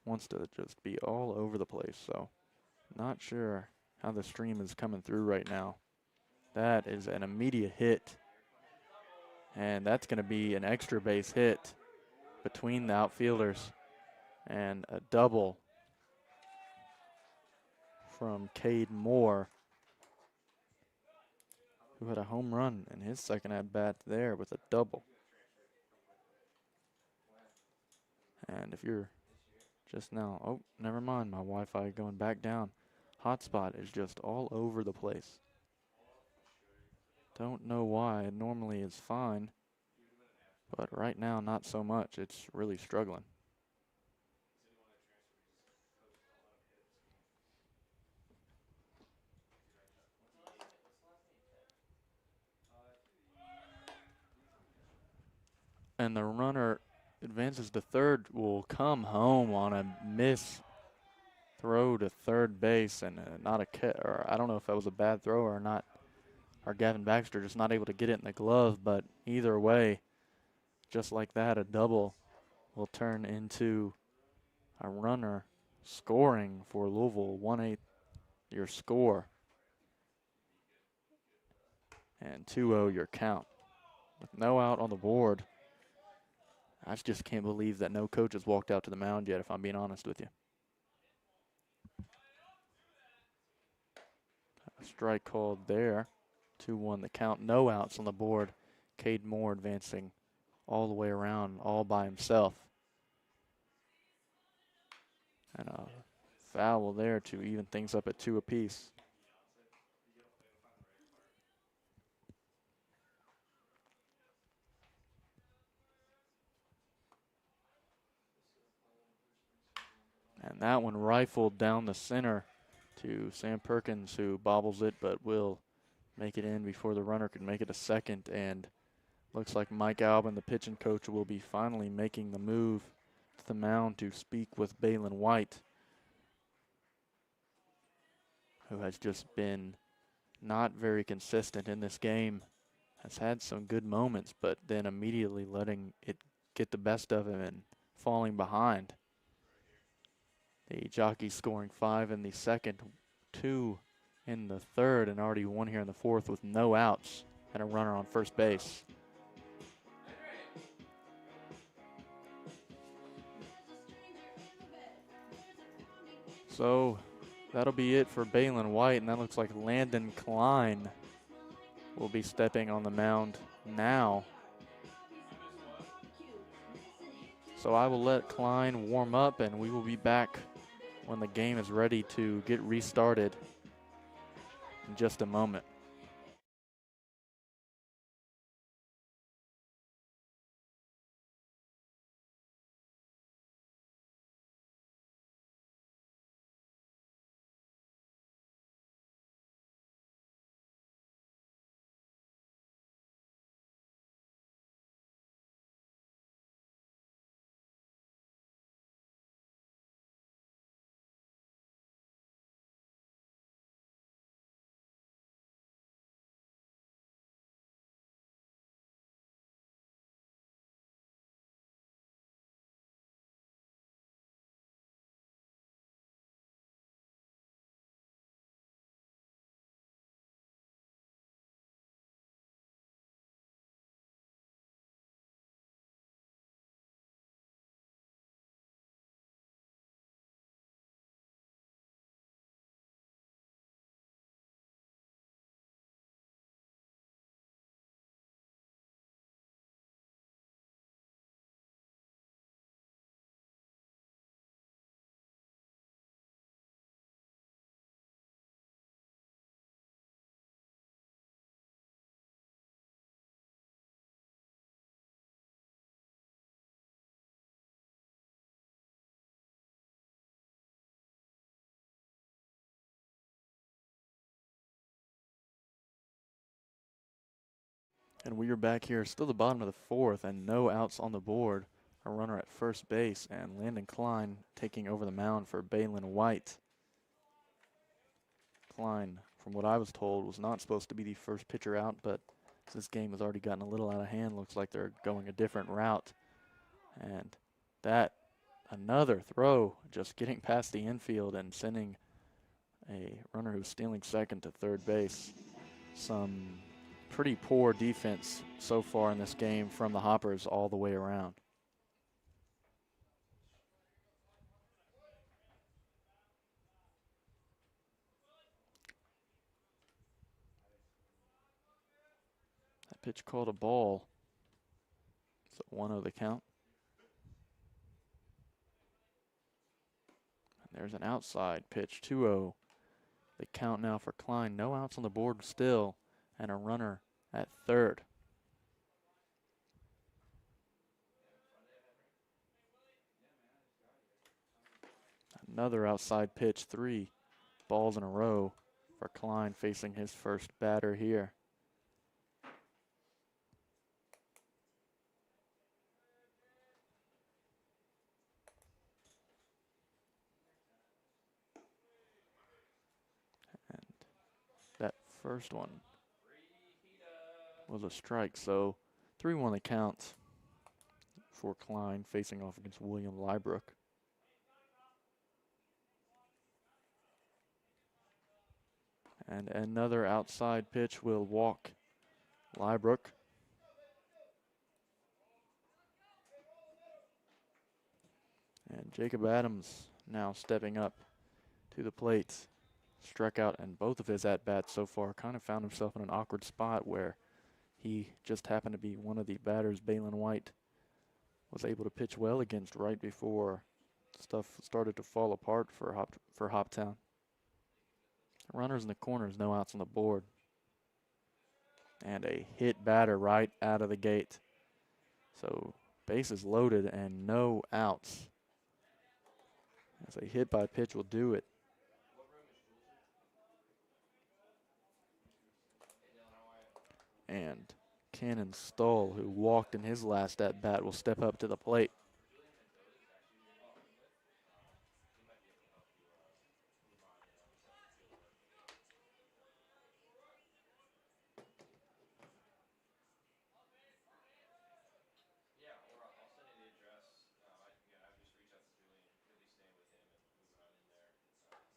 Speaker 1: wants to just be all over the place, so not sure how the stream is coming through right now. That is an immediate hit, and that's going to be an extra base hit between the outfielders, and a double from Cade Moore, who had a home run in his second at-bat there with a double. And if you're just now, oh, never mind, my Wi-Fi going back down. Hotspot is just all over the place. Don't know why. It normally is fine, but right now not so much. It's really struggling. And the runner advances to third, will come home on a miss throw to third base, and not a or I don't know if that was a bad throw or not. Or Gavin Baxter just not able to get it in the glove, but either way, just like that, a double will turn into a runner scoring for Louisville, 1-8 your score, and 2-0 your count. With no out on the board, I just can't believe that no coach has walked out to the mound yet, if I'm being honest with you. A strike called there. 2-1 the count. No outs on the board. Cade Moore advancing all the way around, all by himself. And a foul there to even things up at 2 apiece. And that one rifled down the center to Sam Perkins, who bobbles it but will make it in before the runner could make it a second. And looks like Mike Albin, the pitching coach, will be finally making the move to the mound to speak with Balin White, who has just been not very consistent in this game. Has had some good moments, but then immediately letting it get the best of him and falling behind. The Jockeys scoring 5 in the second, 2 in the third, and already 1 here in the fourth with no outs and a runner on first base. So that'll be it for Balin White, and that looks like Landon Klein will be stepping on the mound now. So I will let Klein warm up, and we will be back when the game is ready to get restarted in just a moment. And we are back here, still the bottom of the fourth, and no outs on the board. A runner at first base, and Landon Klein taking over the mound for Balin White. Klein from what I was told, was not supposed to be the first pitcher out, but this game has already gotten a little out of hand. Looks like they're going a different route. And that, another throw, just getting past the infield and sending a runner who's stealing second to third base. Some pretty poor defense so far in this game from the Hoppers all the way around. That pitch called a ball. So 1-0 the count. And there's an outside pitch, 2-0. The count now for Klein. No outs on the board still, and a runner at third. Another outside pitch, 3 balls in a row for Klein facing his first batter here. And that first one was a strike, so 3-1 the count for Klein facing off against William Lybrook. And another outside pitch will walk Lybrook. And Jacob Adams now stepping up to the plate. Struck out in both of his at-bats so far. Kind of found himself in an awkward spot where he just happened to be one of the batters Balin White was able to pitch well against right before stuff started to fall apart for Hoptown. Runners in the corners, no outs on the board. And a hit batter right out of the gate. So bases loaded and no outs. As a hit by pitch will do it. And Cannon Stoll, who walked in his last at-bat, will step up to the plate.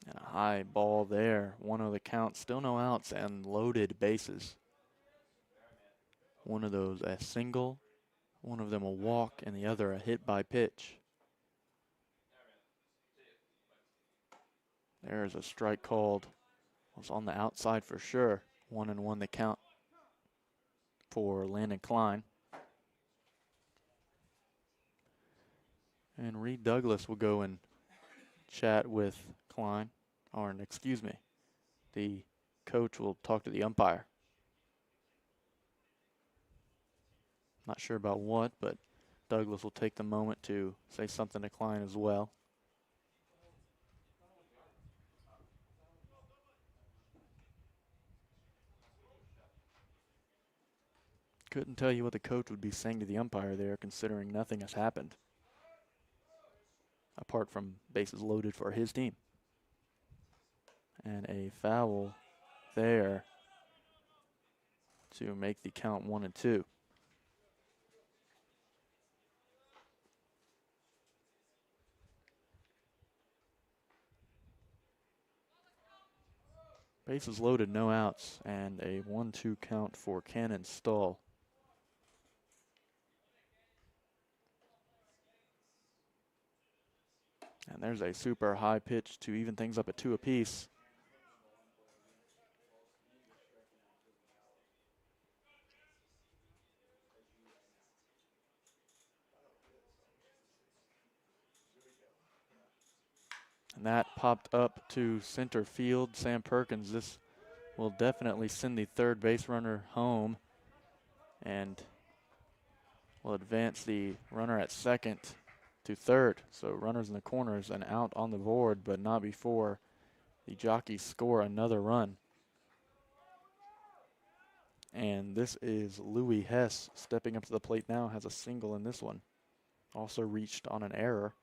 Speaker 1: And a high ball there. 1-0 the count. Still no outs and loaded bases. One of those a single, one of them a walk, and the other a hit by pitch. There's a strike called. Was on the outside for sure. 1-1 the count for Landon Klein. And Reed Douglas will go and chat with Klein. Or, excuse me, the coach will talk to the umpire. Not sure about what, but Douglas will take the moment to say something to Klein as well. Couldn't tell you what the coach would be saying to the umpire there, considering nothing has happened, apart from bases loaded for his team. And a foul there to make the count 1-2. Bases loaded, no outs, and a 1-2 count for Cannon Stoll. And there's a super high pitch to even things up at 2 apiece. And that popped up to center field. Sam Perkins, this will definitely send the third base runner home and will advance the runner at second to third. So runners in the corners and out on the board, but not before the Jockeys score another run. And this is Louis Hess stepping up to the plate now, has a single in this one. Also reached on an error.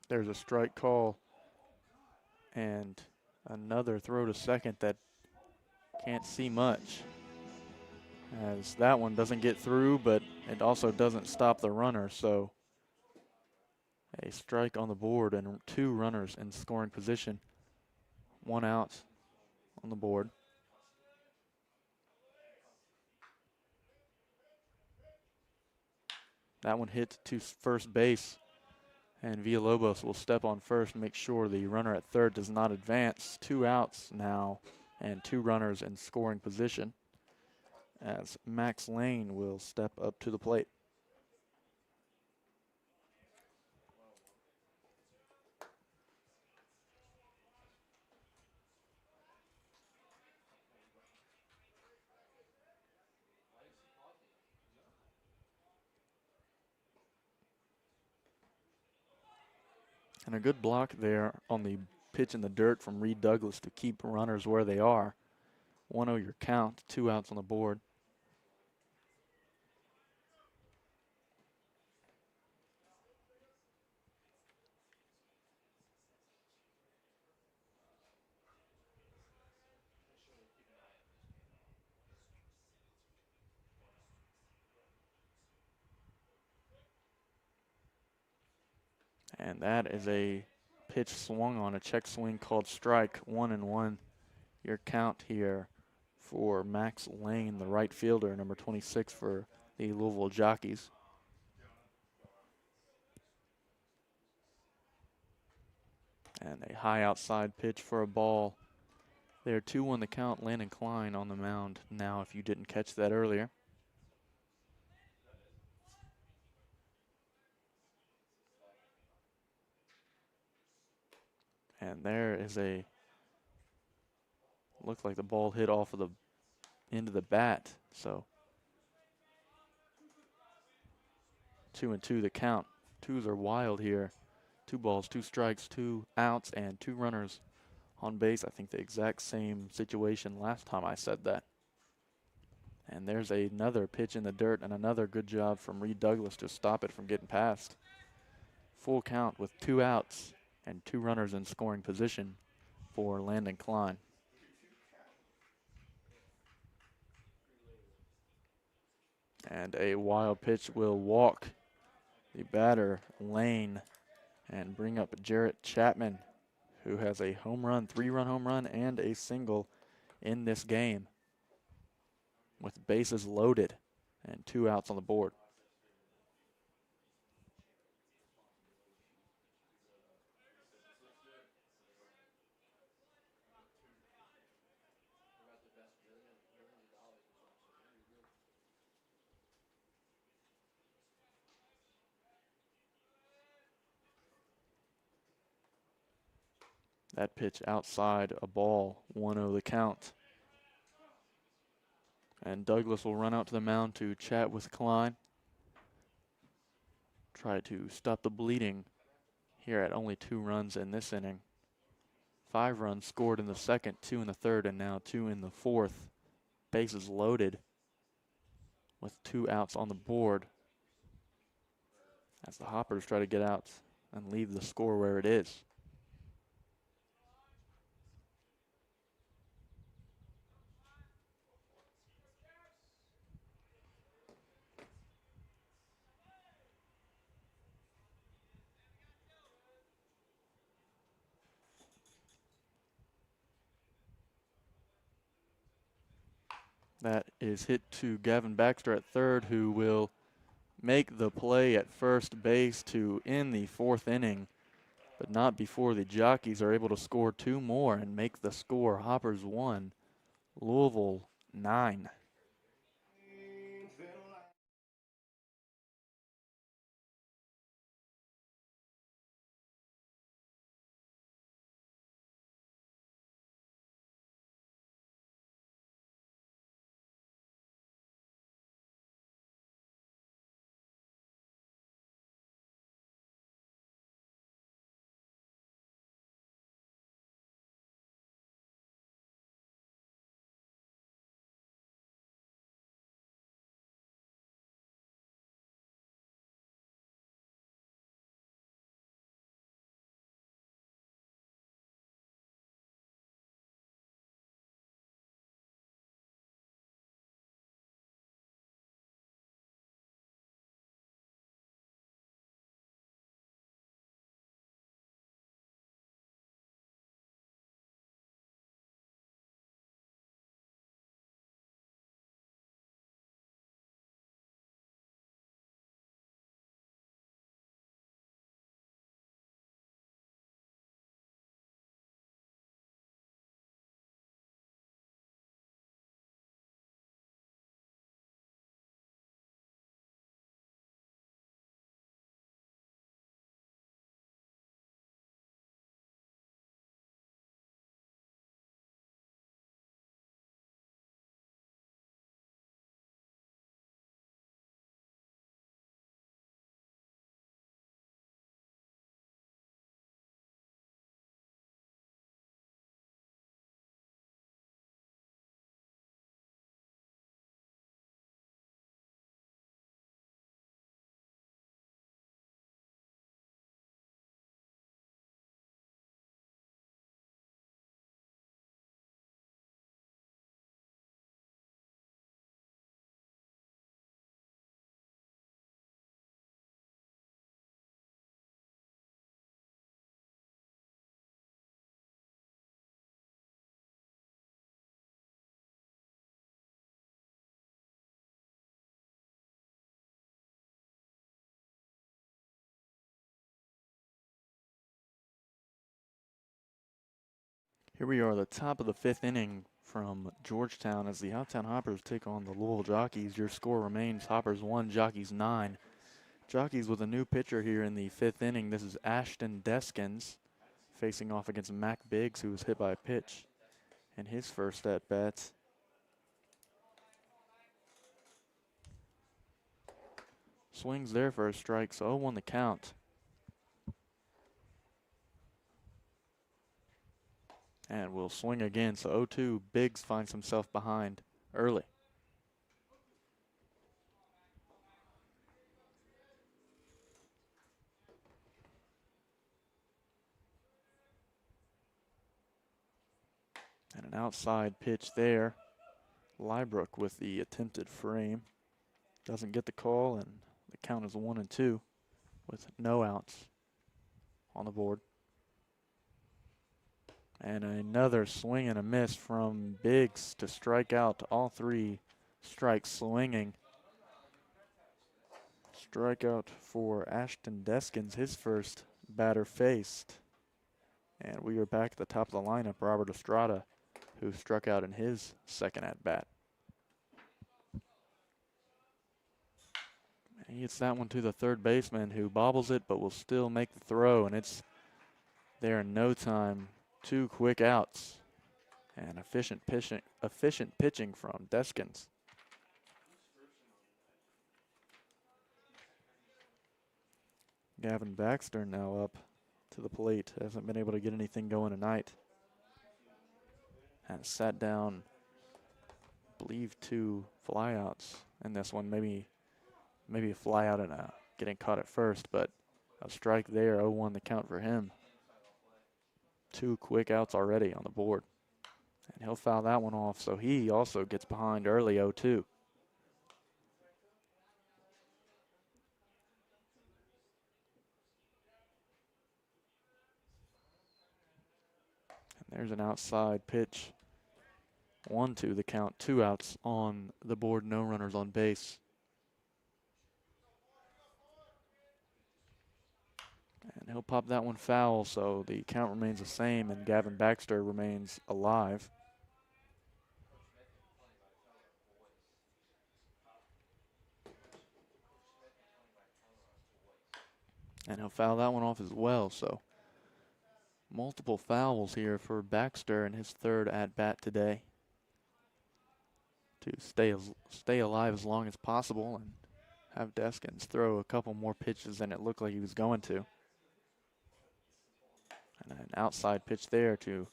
Speaker 1: There's a strike call and another throw to second that can't see much, as that one doesn't get through, but it also doesn't stop the runner. So a strike on the board and 2 runners in scoring position. 1 out on the board. That one hit to first base, and Villalobos will step on first and make sure the runner at third does not advance. 2 outs now and 2 runners in scoring position, as Max Lane will step up to the plate. And a good block there on the pitch in the dirt from Reed Douglas to keep runners where they are. 1-0 your count, 2 outs on the board. And that is a pitch swung on, a check swing called strike. 1-1 your count here for Max Lane, the right fielder, number 26 for the Louisville Jockeys. And a high outside pitch for a ball. There, 2-1 the count. Landon Klein on the mound now, if you didn't catch that earlier. And there is looks like the ball hit off of the end of the bat. So 2-2 the count. Twos are wild here. 2 balls, 2 strikes, 2 outs, and 2 runners on base. I think the exact same situation last time I said that. And there's another pitch in the dirt and another good job from Reed Douglas to stop it from getting past. Full count with 2 outs and 2 runners in scoring position for Landon Klein. And a wild pitch will walk the batter, Lane, and bring up Jarrett Chapman, who has a home run, 3-run home run, and a single in this game, with bases loaded and 2 outs on the board. That pitch outside, a ball, 1-0 the count. And Douglas will run out to the mound to chat with Klein. Try to stop the bleeding here at only 2 runs in this inning. 5 runs scored in the second, 2 in the third, and now 2 in the fourth. Bases loaded with 2 outs on the board as the Hoppers try to get out and leave the score where it is. That is hit to Gavin Baxter at third, who will make the play at first base to end the 4th inning, but not before the Jockeys are able to score 2 more and make the score Hoppers 1, Louisville 9. Here we are, the top of the 5th inning from Georgetown as the Hoptown Hoppers take on the Louisville Jockeys. Your score remains Hoppers 1, Jockeys 9. Jockeys with a new pitcher here in the 5th inning. This is Ashton Deskins facing off against Mac Biggs, who was hit by a pitch in his first at-bat. Swings there for a strike, so 0-1 the count. And will swing again, so 0-2. Biggs finds himself behind early. And an outside pitch there. Lybrook with the attempted frame. Doesn't get the call, and the count is 1-2 with no outs on the board. And another swing and a miss from Biggs to strike out. All 3 strikes swinging. Strikeout for Ashton Deskins, his first batter faced. And we are back at the top of the lineup, Robert Estrada, who struck out in his second at-bat. He hits that one to the third baseman, who bobbles it but will still make the throw, and it's there in no time. 2 quick outs and efficient pitching from Deskins. Gavin Baxter now up to the plate. Hasn't been able to get anything going tonight. And sat down, I believe, 2 flyouts in this one. Maybe a flyout and getting caught at first, but a strike there. 0-1 the count for him. 2 quick outs already on the board. And he'll foul that one off, so he also gets behind early. 0-2. And there's an outside pitch. 1-2 the count. 2 outs on the board. No runners on base. And he'll pop that one foul, so the count remains the same, and Gavin Baxter remains alive. And he'll foul that one off as well, so multiple fouls here for Baxter in his third at-bat today to stay alive as long as possible and have Deskins throw a couple more pitches than it looked like he was going to. And an outside pitch there to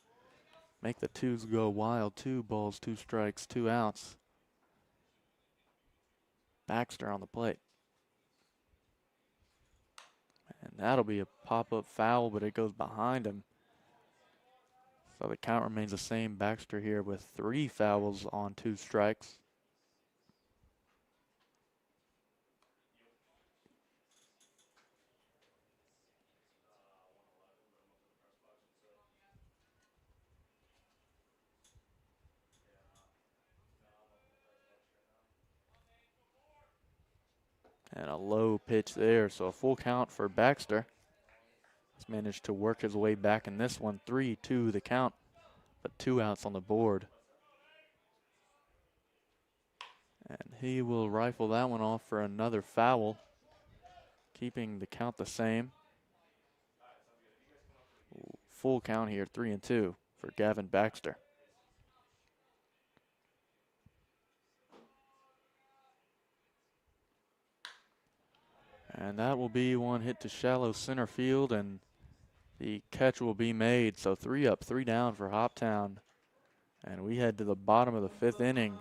Speaker 1: make the 2s go wild. 2 balls, 2 strikes, 2 outs. Baxter on the plate. And that'll be a pop-up foul, but it goes behind him. So the count remains the same. Baxter here with 3 fouls on 2 strikes. And a low pitch there, so a full count for Baxter. He's managed to work his way back in this one. 3-2 the count, but 2 outs on the board. And he will rifle that one off for another foul, keeping the count the same. Full count here, 3-2 for Gavin Baxter. And that will be one hit to shallow center field, and the catch will be made. So 3 up, 3 down for Hoptown. And we head to the bottom of the 5th inning.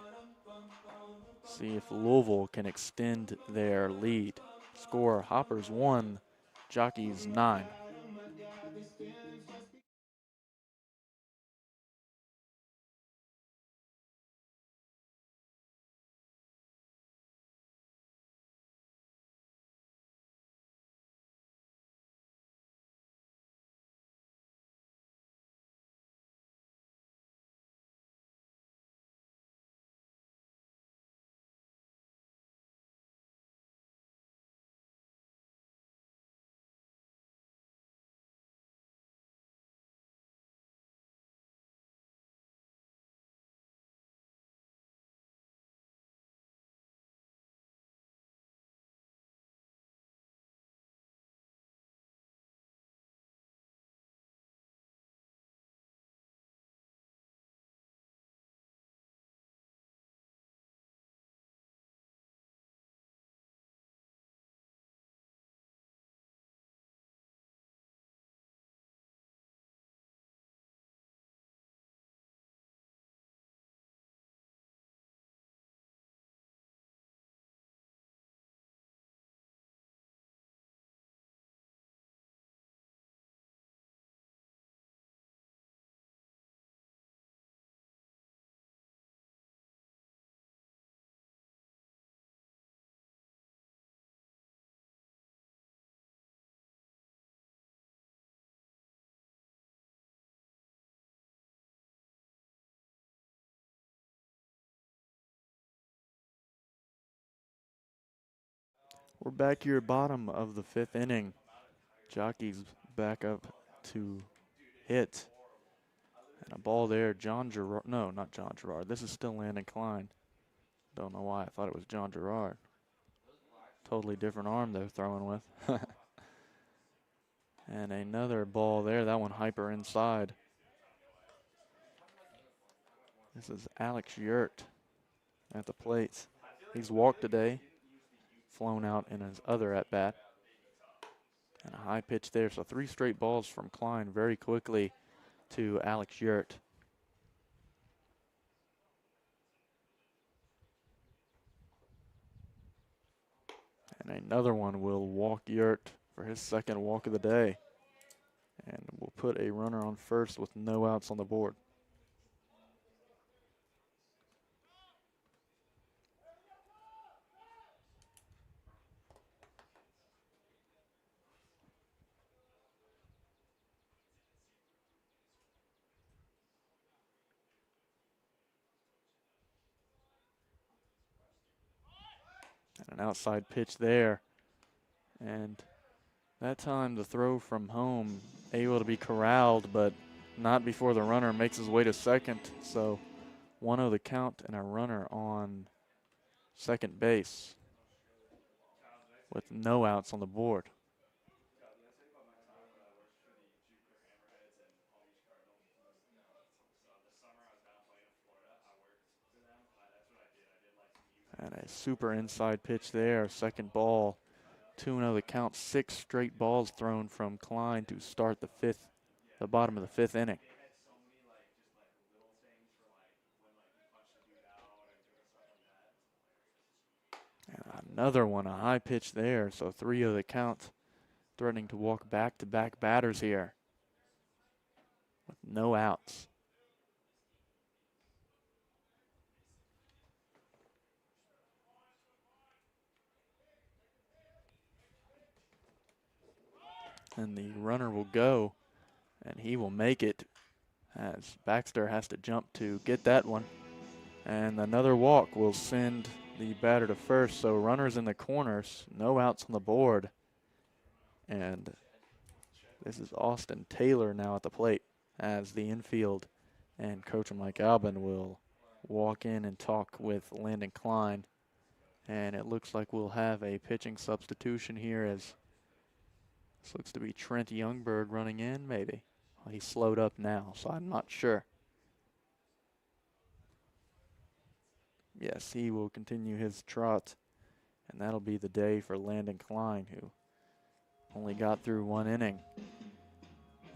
Speaker 1: See if Louisville can extend their lead. Score: Hoppers 1, Jockeys 9. We're back here, bottom of the 5th inning. Jockeys back up to hit. And a ball there, John Gerard. No, not John Gerard. This is still Landon Klein. Don't know why I thought it was John Gerard. Totally different arm they're throwing with. And another ball there. That one hyper inside. This is Alex Yurt at the plate. He's walked today. Flown out in his other at-bat. And a high pitch there. So 3 straight balls from Klein very quickly to Alex Yurt. And another one will walk Yurt for his second walk of the day. And we'll put a runner on first with no outs on the board. And an outside pitch there. And that time the throw from home able to be corralled, but not before the runner makes his way to second. So 1-0 the count and a runner on second base with no outs on the board. And a super inside pitch there, second ball. 2-0 the count, 6 straight balls thrown from Klein to start the bottom of the 5th inning. And another one, a high pitch there, so 3-0 the count, threatening to walk back-to-back batters here with no outs. And the runner will go, and he will make it as Baxter has to jump to get that one. And another walk will send the batter to first. So runners in the corners, no outs on the board. And this is Austin Taylor now at the plate as the infield and Coach Mike Albin will walk in and talk with Landon Klein. And it looks like we'll have a pitching substitution here as this looks to be Trent Youngberg running in, maybe. Well, he's slowed up now, so I'm not sure. Yes, he will continue his trot, and that'll be the day for Landon Klein, who only got through 1 inning.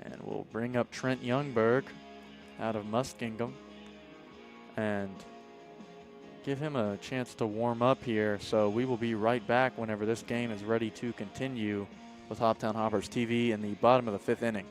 Speaker 1: And we'll bring up Trent Youngberg out of Muskingum and give him a chance to warm up here. So we will be right back whenever this game is ready to continue with Hoptown Hoppers TV in the bottom of the 5th inning.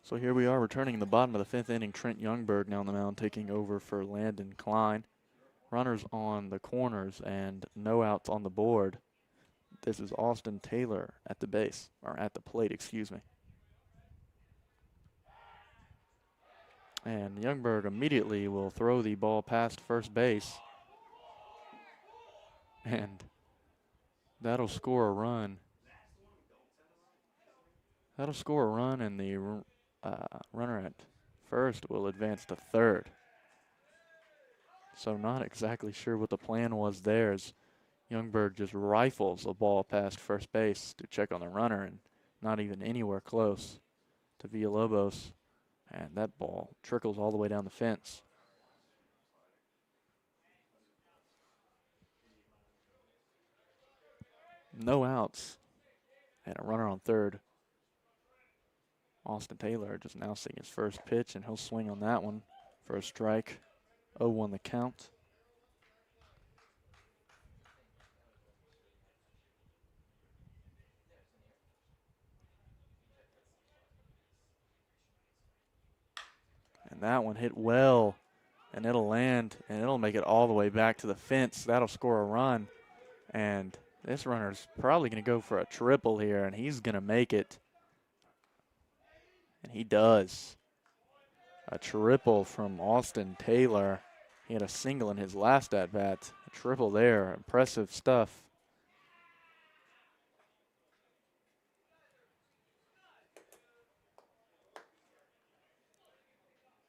Speaker 1: So here we are returning in the bottom of the fifth inning. Trent Youngberg now on the mound taking over for Landon Klein. Runners on the corners and no outs on the board. This is Austin Taylor at the base, or at the plate, excuse me. And Youngberg immediately will throw the ball past first base. And that'll score a run. That'll score a run, and the runner at first will advance to third. So not exactly sure what the plan was there, as Youngberg just rifles the ball past first base to check on the runner, and not even anywhere close to Villalobos. And that ball trickles all the way down the fence. No outs and a runner on third. Austin Taylor just now seeing his first pitch, and he'll swing on that one for a strike. 0-1 the count. And that one hit well, and it'll land, and it'll make it all the way back to the fence. That'll score a run, and this runner's probably going to go for a triple here, and he's going to make it. And he does. A triple from Austin Taylor. He had a single in his last at-bat. A triple there. Impressive stuff.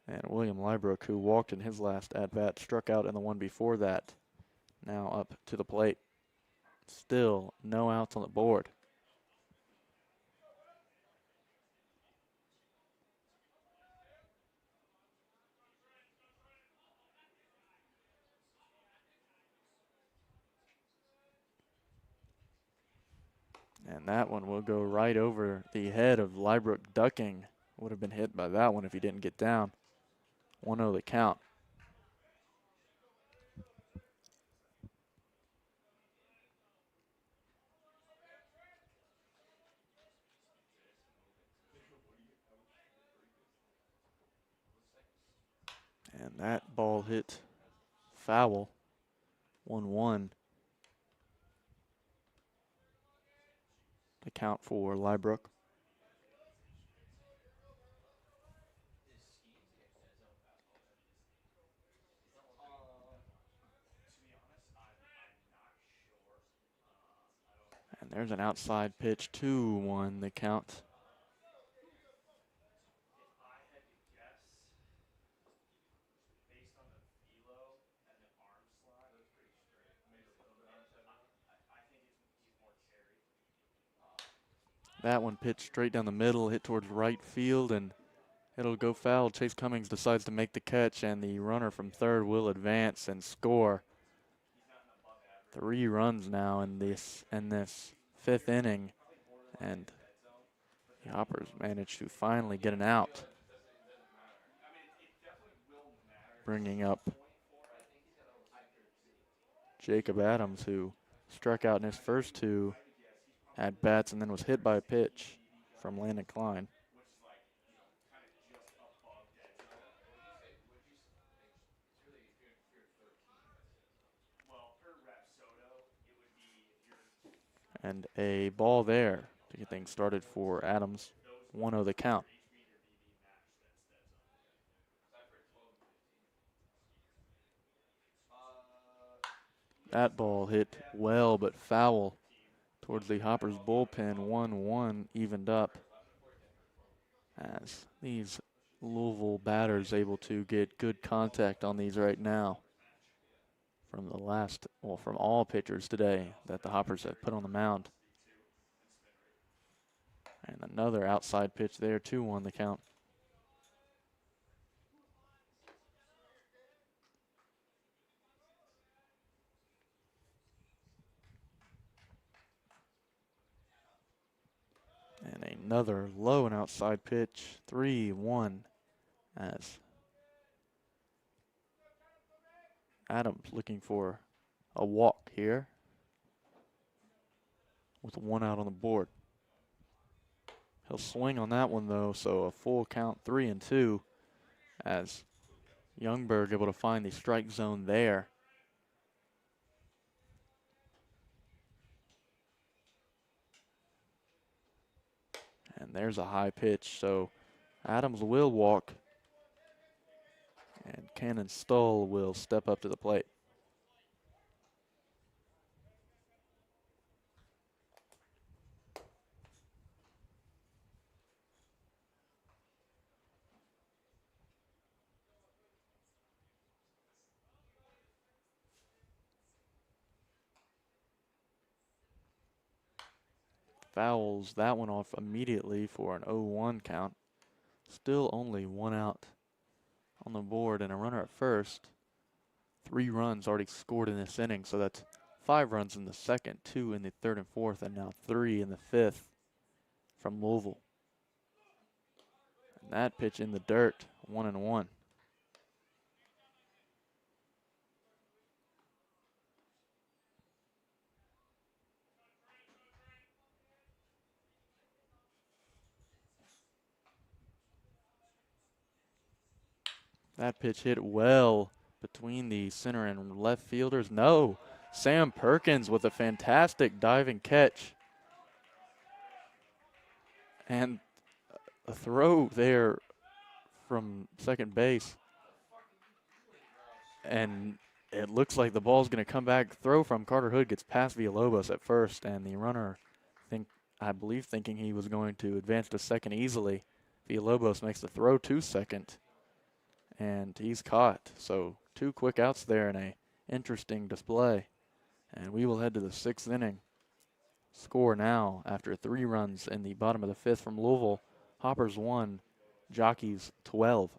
Speaker 1: And William Lybrook, who walked in his last at-bat, struck out in the one before that. Now up to the plate. Still no outs on the board. And that one will go right over the head of Lybrook, ducking. Would have been hit by that one if he didn't get down. 1-0 the count. And that ball hit foul. 1-1. The count for Lybrook. And there's an outside pitch, 2-1 the count. That one pitched straight down the middle, hit towards right field, and it'll go foul. Chase Cummings decides to make the catch, and the runner from third will advance and score. 3 runs now in this fifth inning, and the Hoppers managed to finally get an out, bringing up Jacob Adams, who struck out in his first 2 at-bats and then was hit by a pitch from Landon Klein. And a ball there to get things started for Adams. 1-0 the count. That ball hit well but foul towards the Hoppers bullpen. 1-1 evened up, as these Louisville batters able to get good contact on these right now from from all pitchers today that the Hoppers have put on the mound. And another outside pitch there, 2-1 the count. And another low and outside pitch, 3-1, as Adams looking for a walk here with 1 out on the board. He'll swing on that one, though, so a full count 3-2 as Youngberg able to find the strike zone there. And there's a high pitch, so Adams will walk, and Cannon Stull will step up to the plate. Fouls that one off immediately for an 0-1 count. Still only one out on the board and a runner at first. 3 runs already scored in this inning, so that's 5 runs in the second, 2 in the third and fourth, and now 3 in the fifth from Louisville. And that pitch in the dirt, 1-1. That pitch hit well between the center and left fielders. No, Sam Perkins with a fantastic diving catch. And a throw there from second base. And it looks like the ball's going to come back. Throw from Carter Hood gets past Villalobos at first, and the runner, I believe, thinking he was going to advance to second easily. Villalobos makes the throw to second, and he's caught. So 2 quick outs there in a interesting display. And we will head to the 6th inning. Score now after 3 runs in the bottom of the 5th from Louisville. Hoppers 1, Jockeys 12.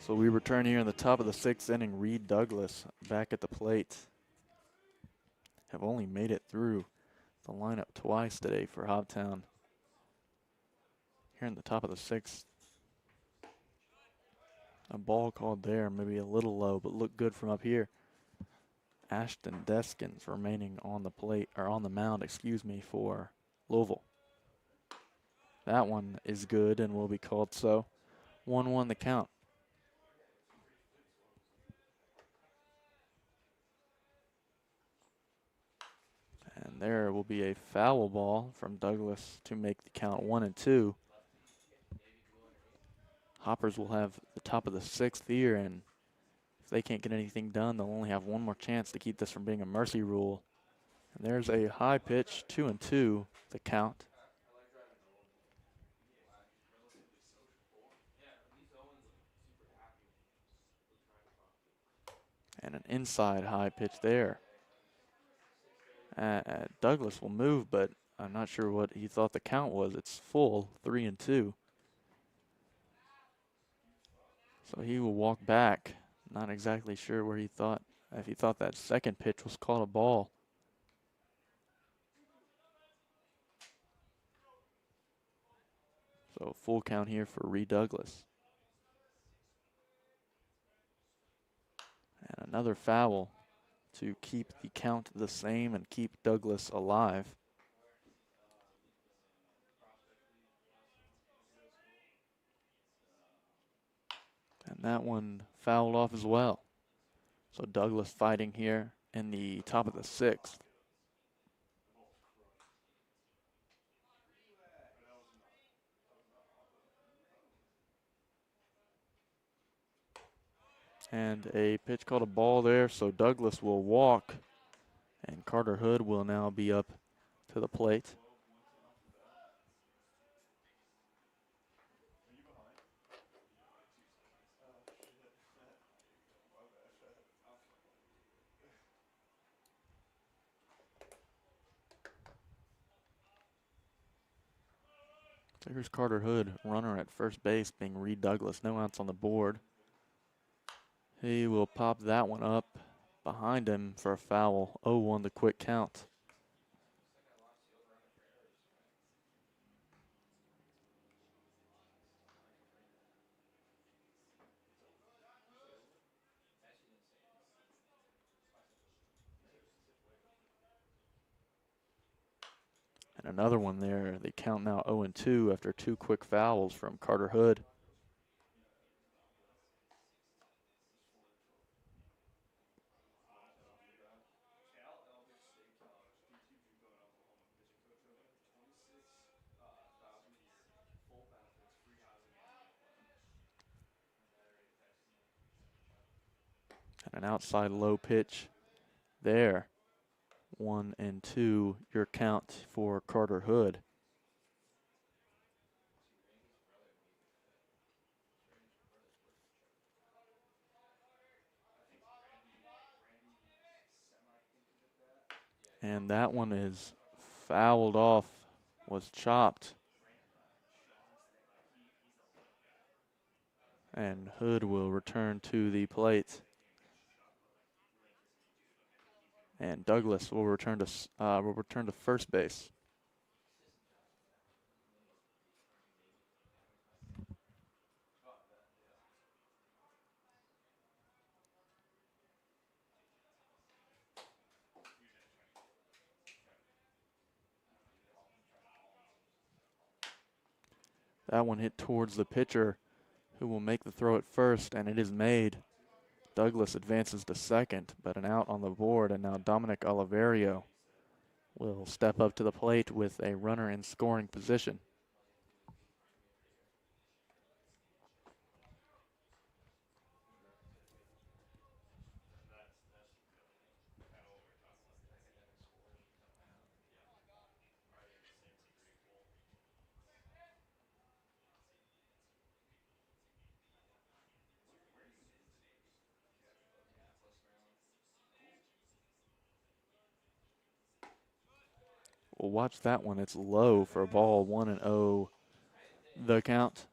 Speaker 1: So we return here in the top of the 6th inning. Reed Douglas back at the plate. Have only made it through the lineup twice today for Hoptown. Here in the top of the 6th. A ball called there, maybe a little low, but looked good from up here. Ashton Deskins remaining on the plate, or on the mound, excuse me, for Louisville. That one is good and will be called so. 1-1 the count. And there will be a foul ball from Douglas to make the count 1-2. Hoppers will have the top of the 6th here, and if they can't get anything done, they'll only have one more chance to keep this from being a mercy rule. And there's a high pitch, 2-2, the count. And an inside high pitch there. Douglas will move, but I'm not sure what he thought the count was. It's full, 3-2. So he will walk back. Not exactly sure where he thought, if he thought that second pitch was called a ball. So full count here for Reed Douglas. And another foul to keep the count the same and keep Douglas alive. That one fouled off as well. So Douglas fighting here in the top of the 6th. And a pitch called a ball there, so Douglas will walk, and Carter Hood will now be up to the plate. So here's Carter Hood, runner at first base, being Reed Douglas. No outs on the board. He will pop that one up behind him for a foul. 0-1 the quick count. And another one there. They count now 0-2 after 2 quick fouls from Carter Hood. And an outside low pitch there. 1-2 your count for Carter Hood. And that one is fouled off, was chopped. And Hood will return to the plate. And Douglas will return to first base. That one hit towards the pitcher, who will make the throw at first, and it is made. Douglas advances to second, but an out on the board, and now Dominic Oliverio will step up to the plate with a runner in scoring position. We'll watch that one. It's low for a ball, 1-0 the count.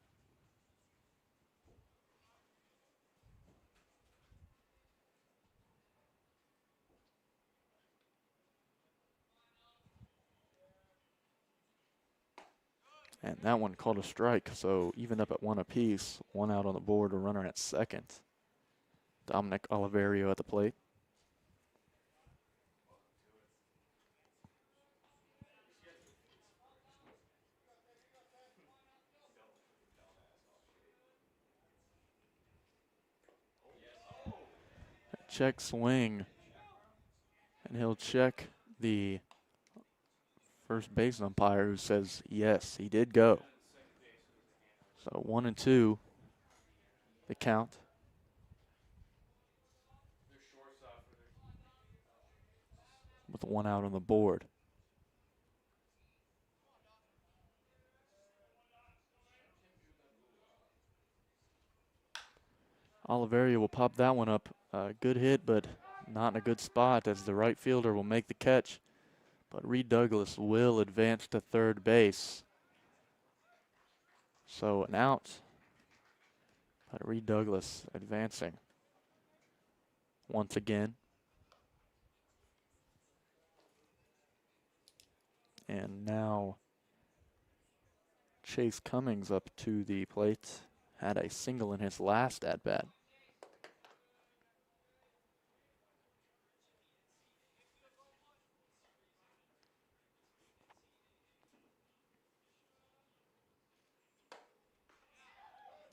Speaker 1: And that one called a strike, so even up at 1 apiece. 1 out on the board, a runner at second. Dominic Oliverio at the plate. Check swing. And he'll check the first base umpire, who says yes, he did go. So 1-2 the count. With 1 out on the board. Oliveria will pop that one up. Good hit, but not in a good spot, as the right fielder will make the catch. But Reed Douglas will advance to third base. So an out. But Reed Douglas advancing once again. And now Chase Cummings up to the plate. Had a single in his last at-bat.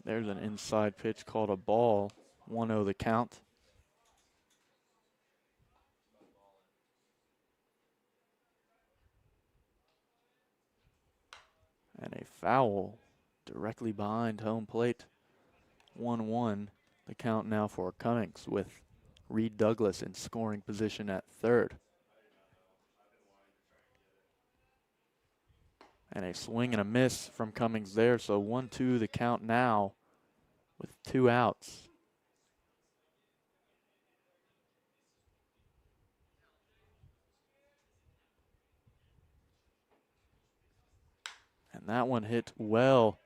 Speaker 1: There's an inside pitch called a ball. 1-0 the count. And a foul directly behind home plate. 1-1 the count now for Cummings, with Reed Douglas in scoring position at third. And a swing and a miss from Cummings there, so 1-2 the count now with 2 outs. And that one hit well.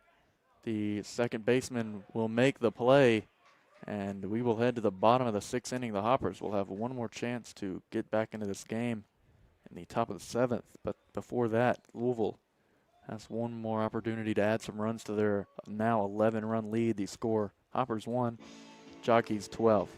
Speaker 1: The second baseman will make the play, and we will head to the bottom of the 6th inning. The Hoppers will have one more chance to get back into this game in the top of the 7th. But before that, Louisville has one more opportunity to add some runs to their now 11-run lead. The score: Hoppers 1, Jockeys 12.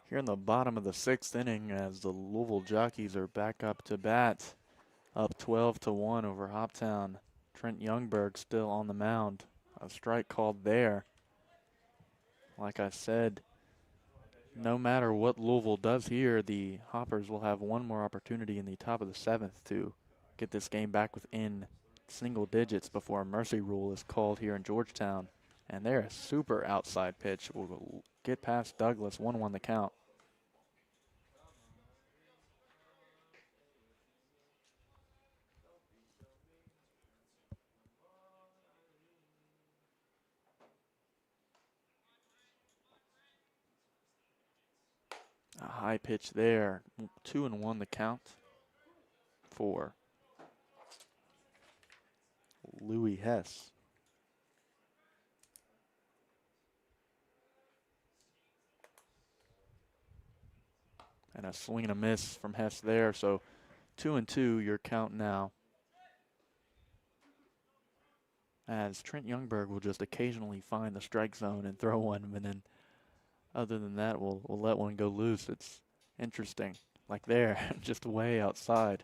Speaker 1: Here in the bottom of the 6th inning, as the Louisville Jockeys are back up to bat, up 12-1 over Hoptown. Trent Youngberg still on the mound. A strike called there. Like I said, no matter what Louisville does here, the Hoppers will have one more opportunity in the top of the 7th to get this game back within single digits before a mercy rule is called here in Georgetown. And there, a super outside pitch will get past Douglas. 1-1 the count. A high pitch there. 2-1 the count for Louis Hess. And a swing and a miss from Hess there. So 2-2 your count now. As Trent Youngberg will just occasionally find the strike zone and throw one, and then other than that, we'll let one go loose. It's interesting. Like there, just way outside.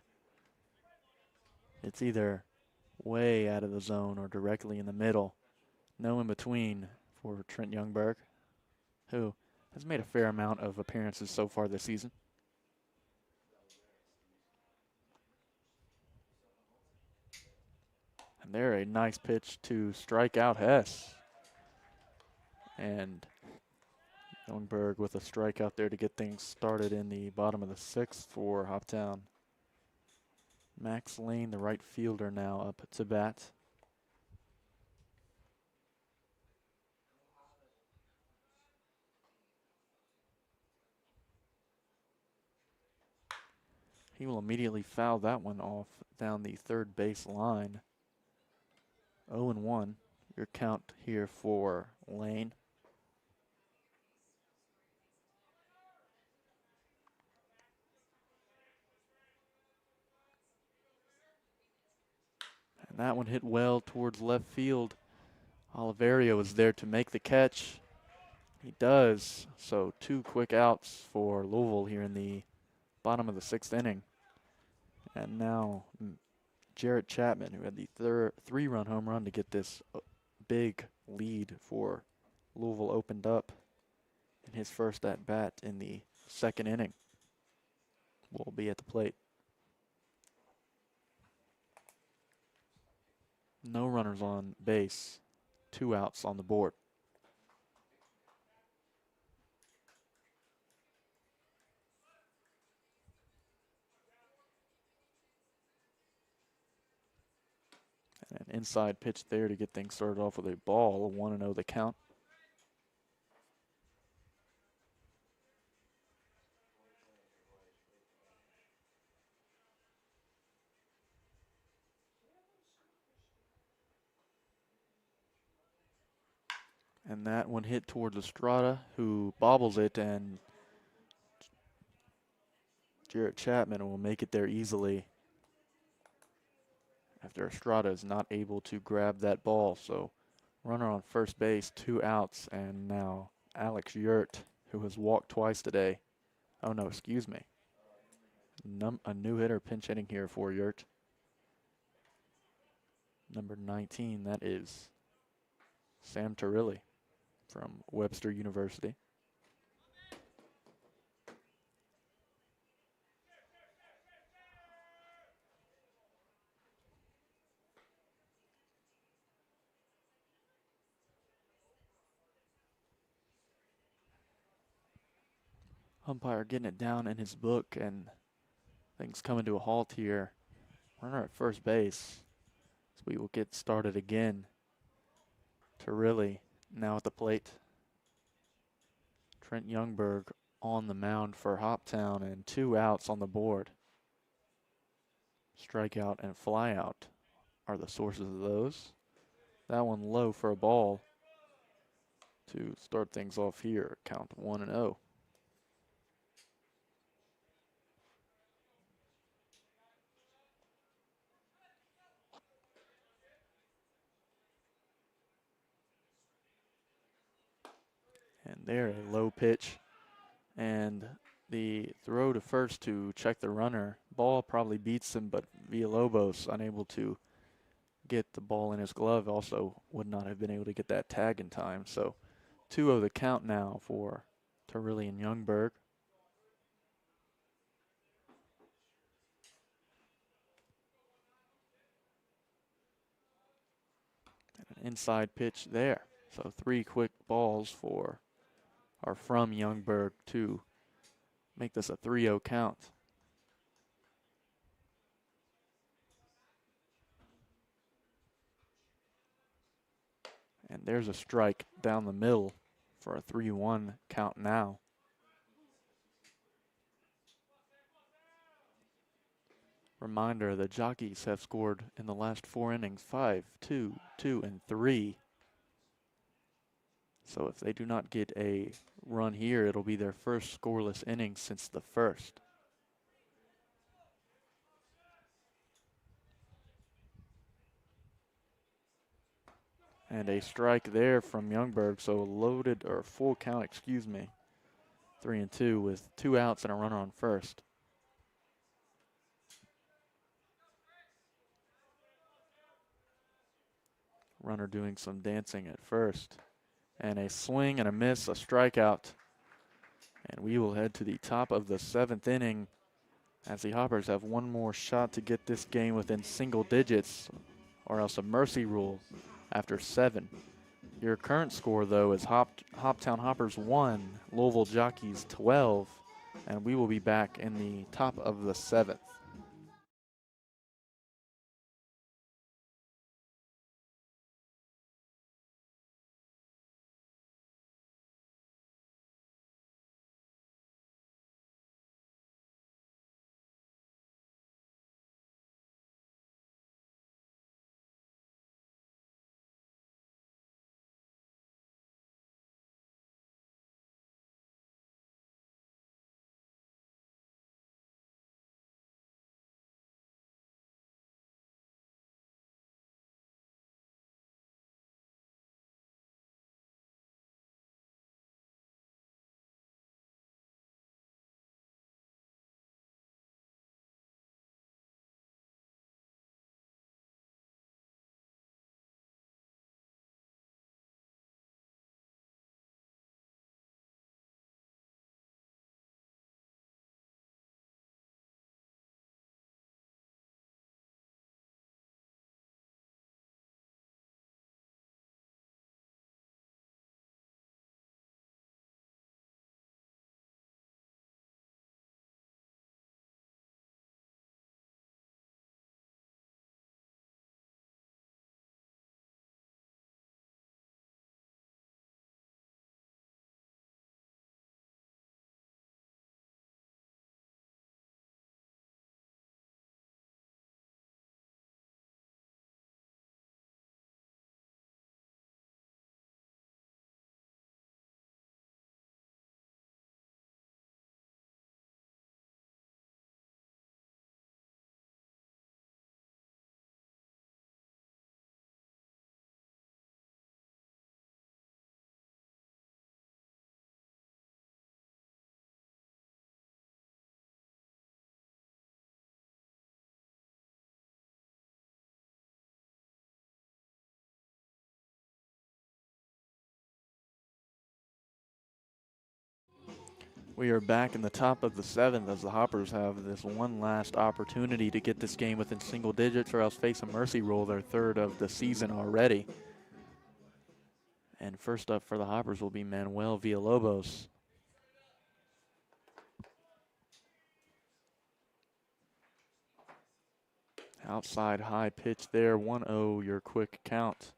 Speaker 1: It's either way out of the zone or directly in the middle. No in between for Trent Youngberg, who has made a fair amount of appearances so far this season. And there, a nice pitch to strike out Hess. And Youngberg with a strikeout there to get things started in the bottom of the 6th for Hoptown. Max Lane, the right fielder, now up to bat. He will immediately foul that one off down the third base line. 0-1, your count here for Lane. And that one hit well towards left field. Oliverio is there to make the catch. He does. So 2 quick outs for Louisville here in the bottom of the 6th inning. And now Jarrett Chapman, who had the 3-run home run to get this big lead for Louisville, opened up in his first at-bat in the 2nd inning, will be at the plate. No runners on base, 2 outs on the board. And an inside pitch there to get things started off with a ball, 1-0 the count. And that one hit towards Estrada, who bobbles it, and Jarrett Chapman will make it there easily after Estrada is not able to grab that ball. So runner on first base, 2 outs, and now Alex Yurt, who has walked twice today. Oh no, excuse me. A new hitter pinch hitting here for Yurt. Number 19, that is Sam Turilli from Webster University. Umpire getting it down in his book, and things coming to a halt here. Runner at first base. So we will get started again. Turilli now at the plate. Trent Youngberg on the mound for Hoptown, and 2 outs on the board. Strikeout and flyout are the sources of those. That one low for a ball to start things off here. Count 1-0. And there, a low pitch. And the throw to first to check the runner. Ball probably beats him, but Villalobos unable to get the ball in his glove. Also would not have been able to get that tag in time. So 2-0 the count now for Turilli and Youngberg. And an inside pitch there. So 3 quick balls from Youngberg to make this a 3-0 count. And there's a strike down the middle for a 3-1 count now. Reminder, the Jockeys have scored in the last 4 innings 5, 2, 2, and 3. So if they do not get a run here, it'll be their first scoreless inning since the first. And a strike there from Youngberg, so loaded, or full count, excuse me. 3-2 with 2 outs and a runner on first. Runner doing some dancing at first. And a swing and a miss, a strikeout. And we will head to the top of the 7th inning as the Hoppers have one more shot to get this game within single digits, or else a mercy rule after 7. Your current score, though, is Hoptown Hoppers 1, Louisville Jockeys 12, and we will be back in the top of the 7th. We are back in the top of the 7th as the Hoppers have this one last opportunity to get this game within single digits or else face a mercy rule, their 3rd of the season already. And first up for the Hoppers will be Manuel Villalobos. Outside high pitch there, 1-0 your quick count.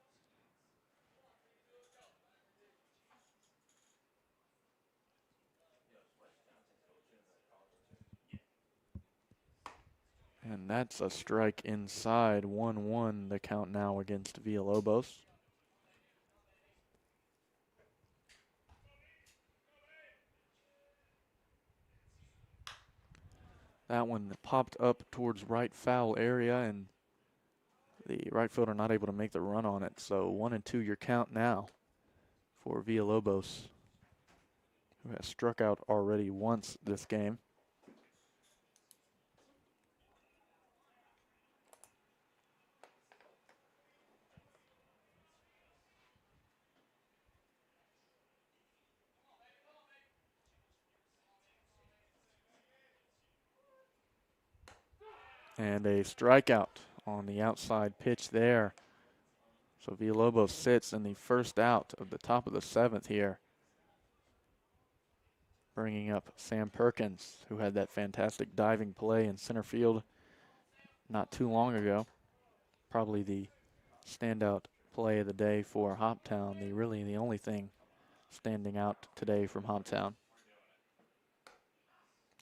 Speaker 1: And that's a strike inside, 1-1 the count now against Villalobos. That one popped up towards right foul area, and the right fielder not able to make the run on it. So 1-2 your count now for Villalobos, who has struck out already once this game. And a strikeout on the outside pitch there. So Villalobos sits in the first out of the top of the 7th here, bringing up Sam Perkins, who had that fantastic diving play in center field not too long ago. Probably the standout play of the day for Hoptown, really the only thing standing out today from Hoptown.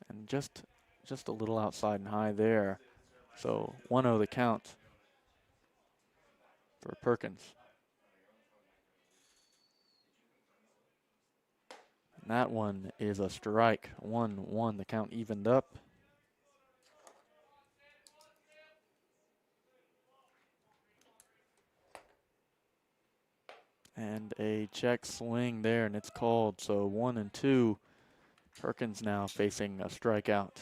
Speaker 1: And just a little outside and high there. So 1-0 the count for Perkins. And that one is a strike. 1-1, the count evened up. And a check swing there, and it's called. So 1-2. Perkins now facing a strikeout.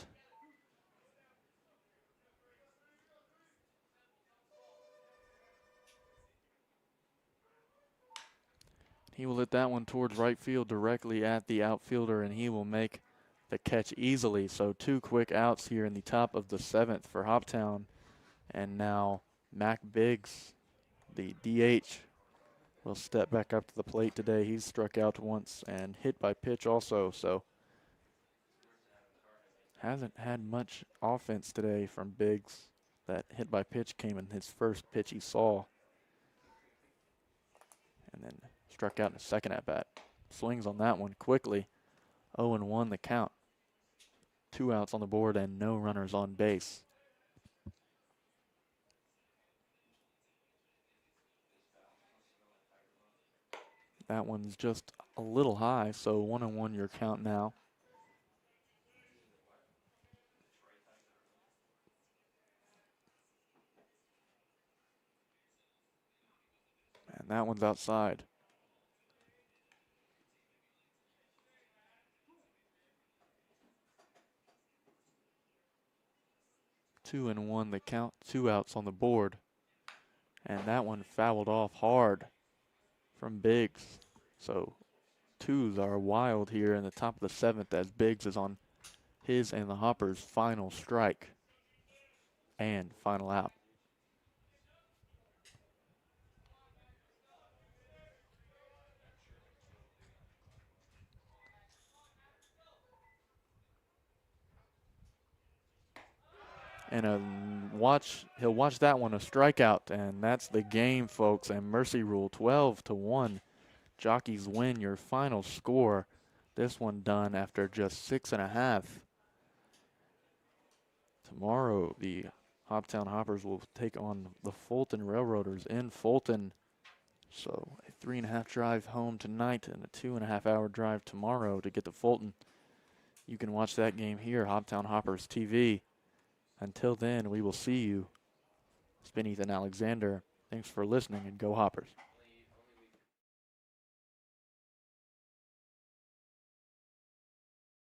Speaker 1: He will hit that one towards right field directly at the outfielder, and he will make the catch easily. So 2 quick outs here in the top of the 7th for Hoptown. And now Mac Biggs, the DH, will step back up to the plate today. He's struck out once and hit by pitch also, so hasn't had much offense today from Biggs. That hit by pitch came in his first pitch he saw, and then struck out in the second at bat. Swings on that one quickly. 0-1 the count. 2 outs on the board and no runners on base. That one's just a little high, so 1-1 your count now. And that one's outside. 2-1 the count, 2 outs on the board. And that one fouled off hard from Biggs. So 2s are wild here in the top of the 7th as Biggs is on his and the Hoppers' final strike and final out. And he'll watch that one, a strikeout, and that's the game, folks. And mercy rule, 12-1. Jockeys win your final score. This one done after just 6.5. Tomorrow, the Hoptown Hoppers will take on the Fulton Railroaders in Fulton. So a 3.5 drive home tonight and a 2.5 hour drive tomorrow to get to Fulton. You can watch that game here, Hoptown Hoppers TV. Until then, we will see you. It's been Ethan Alexander. Thanks for listening, and go Hoppers.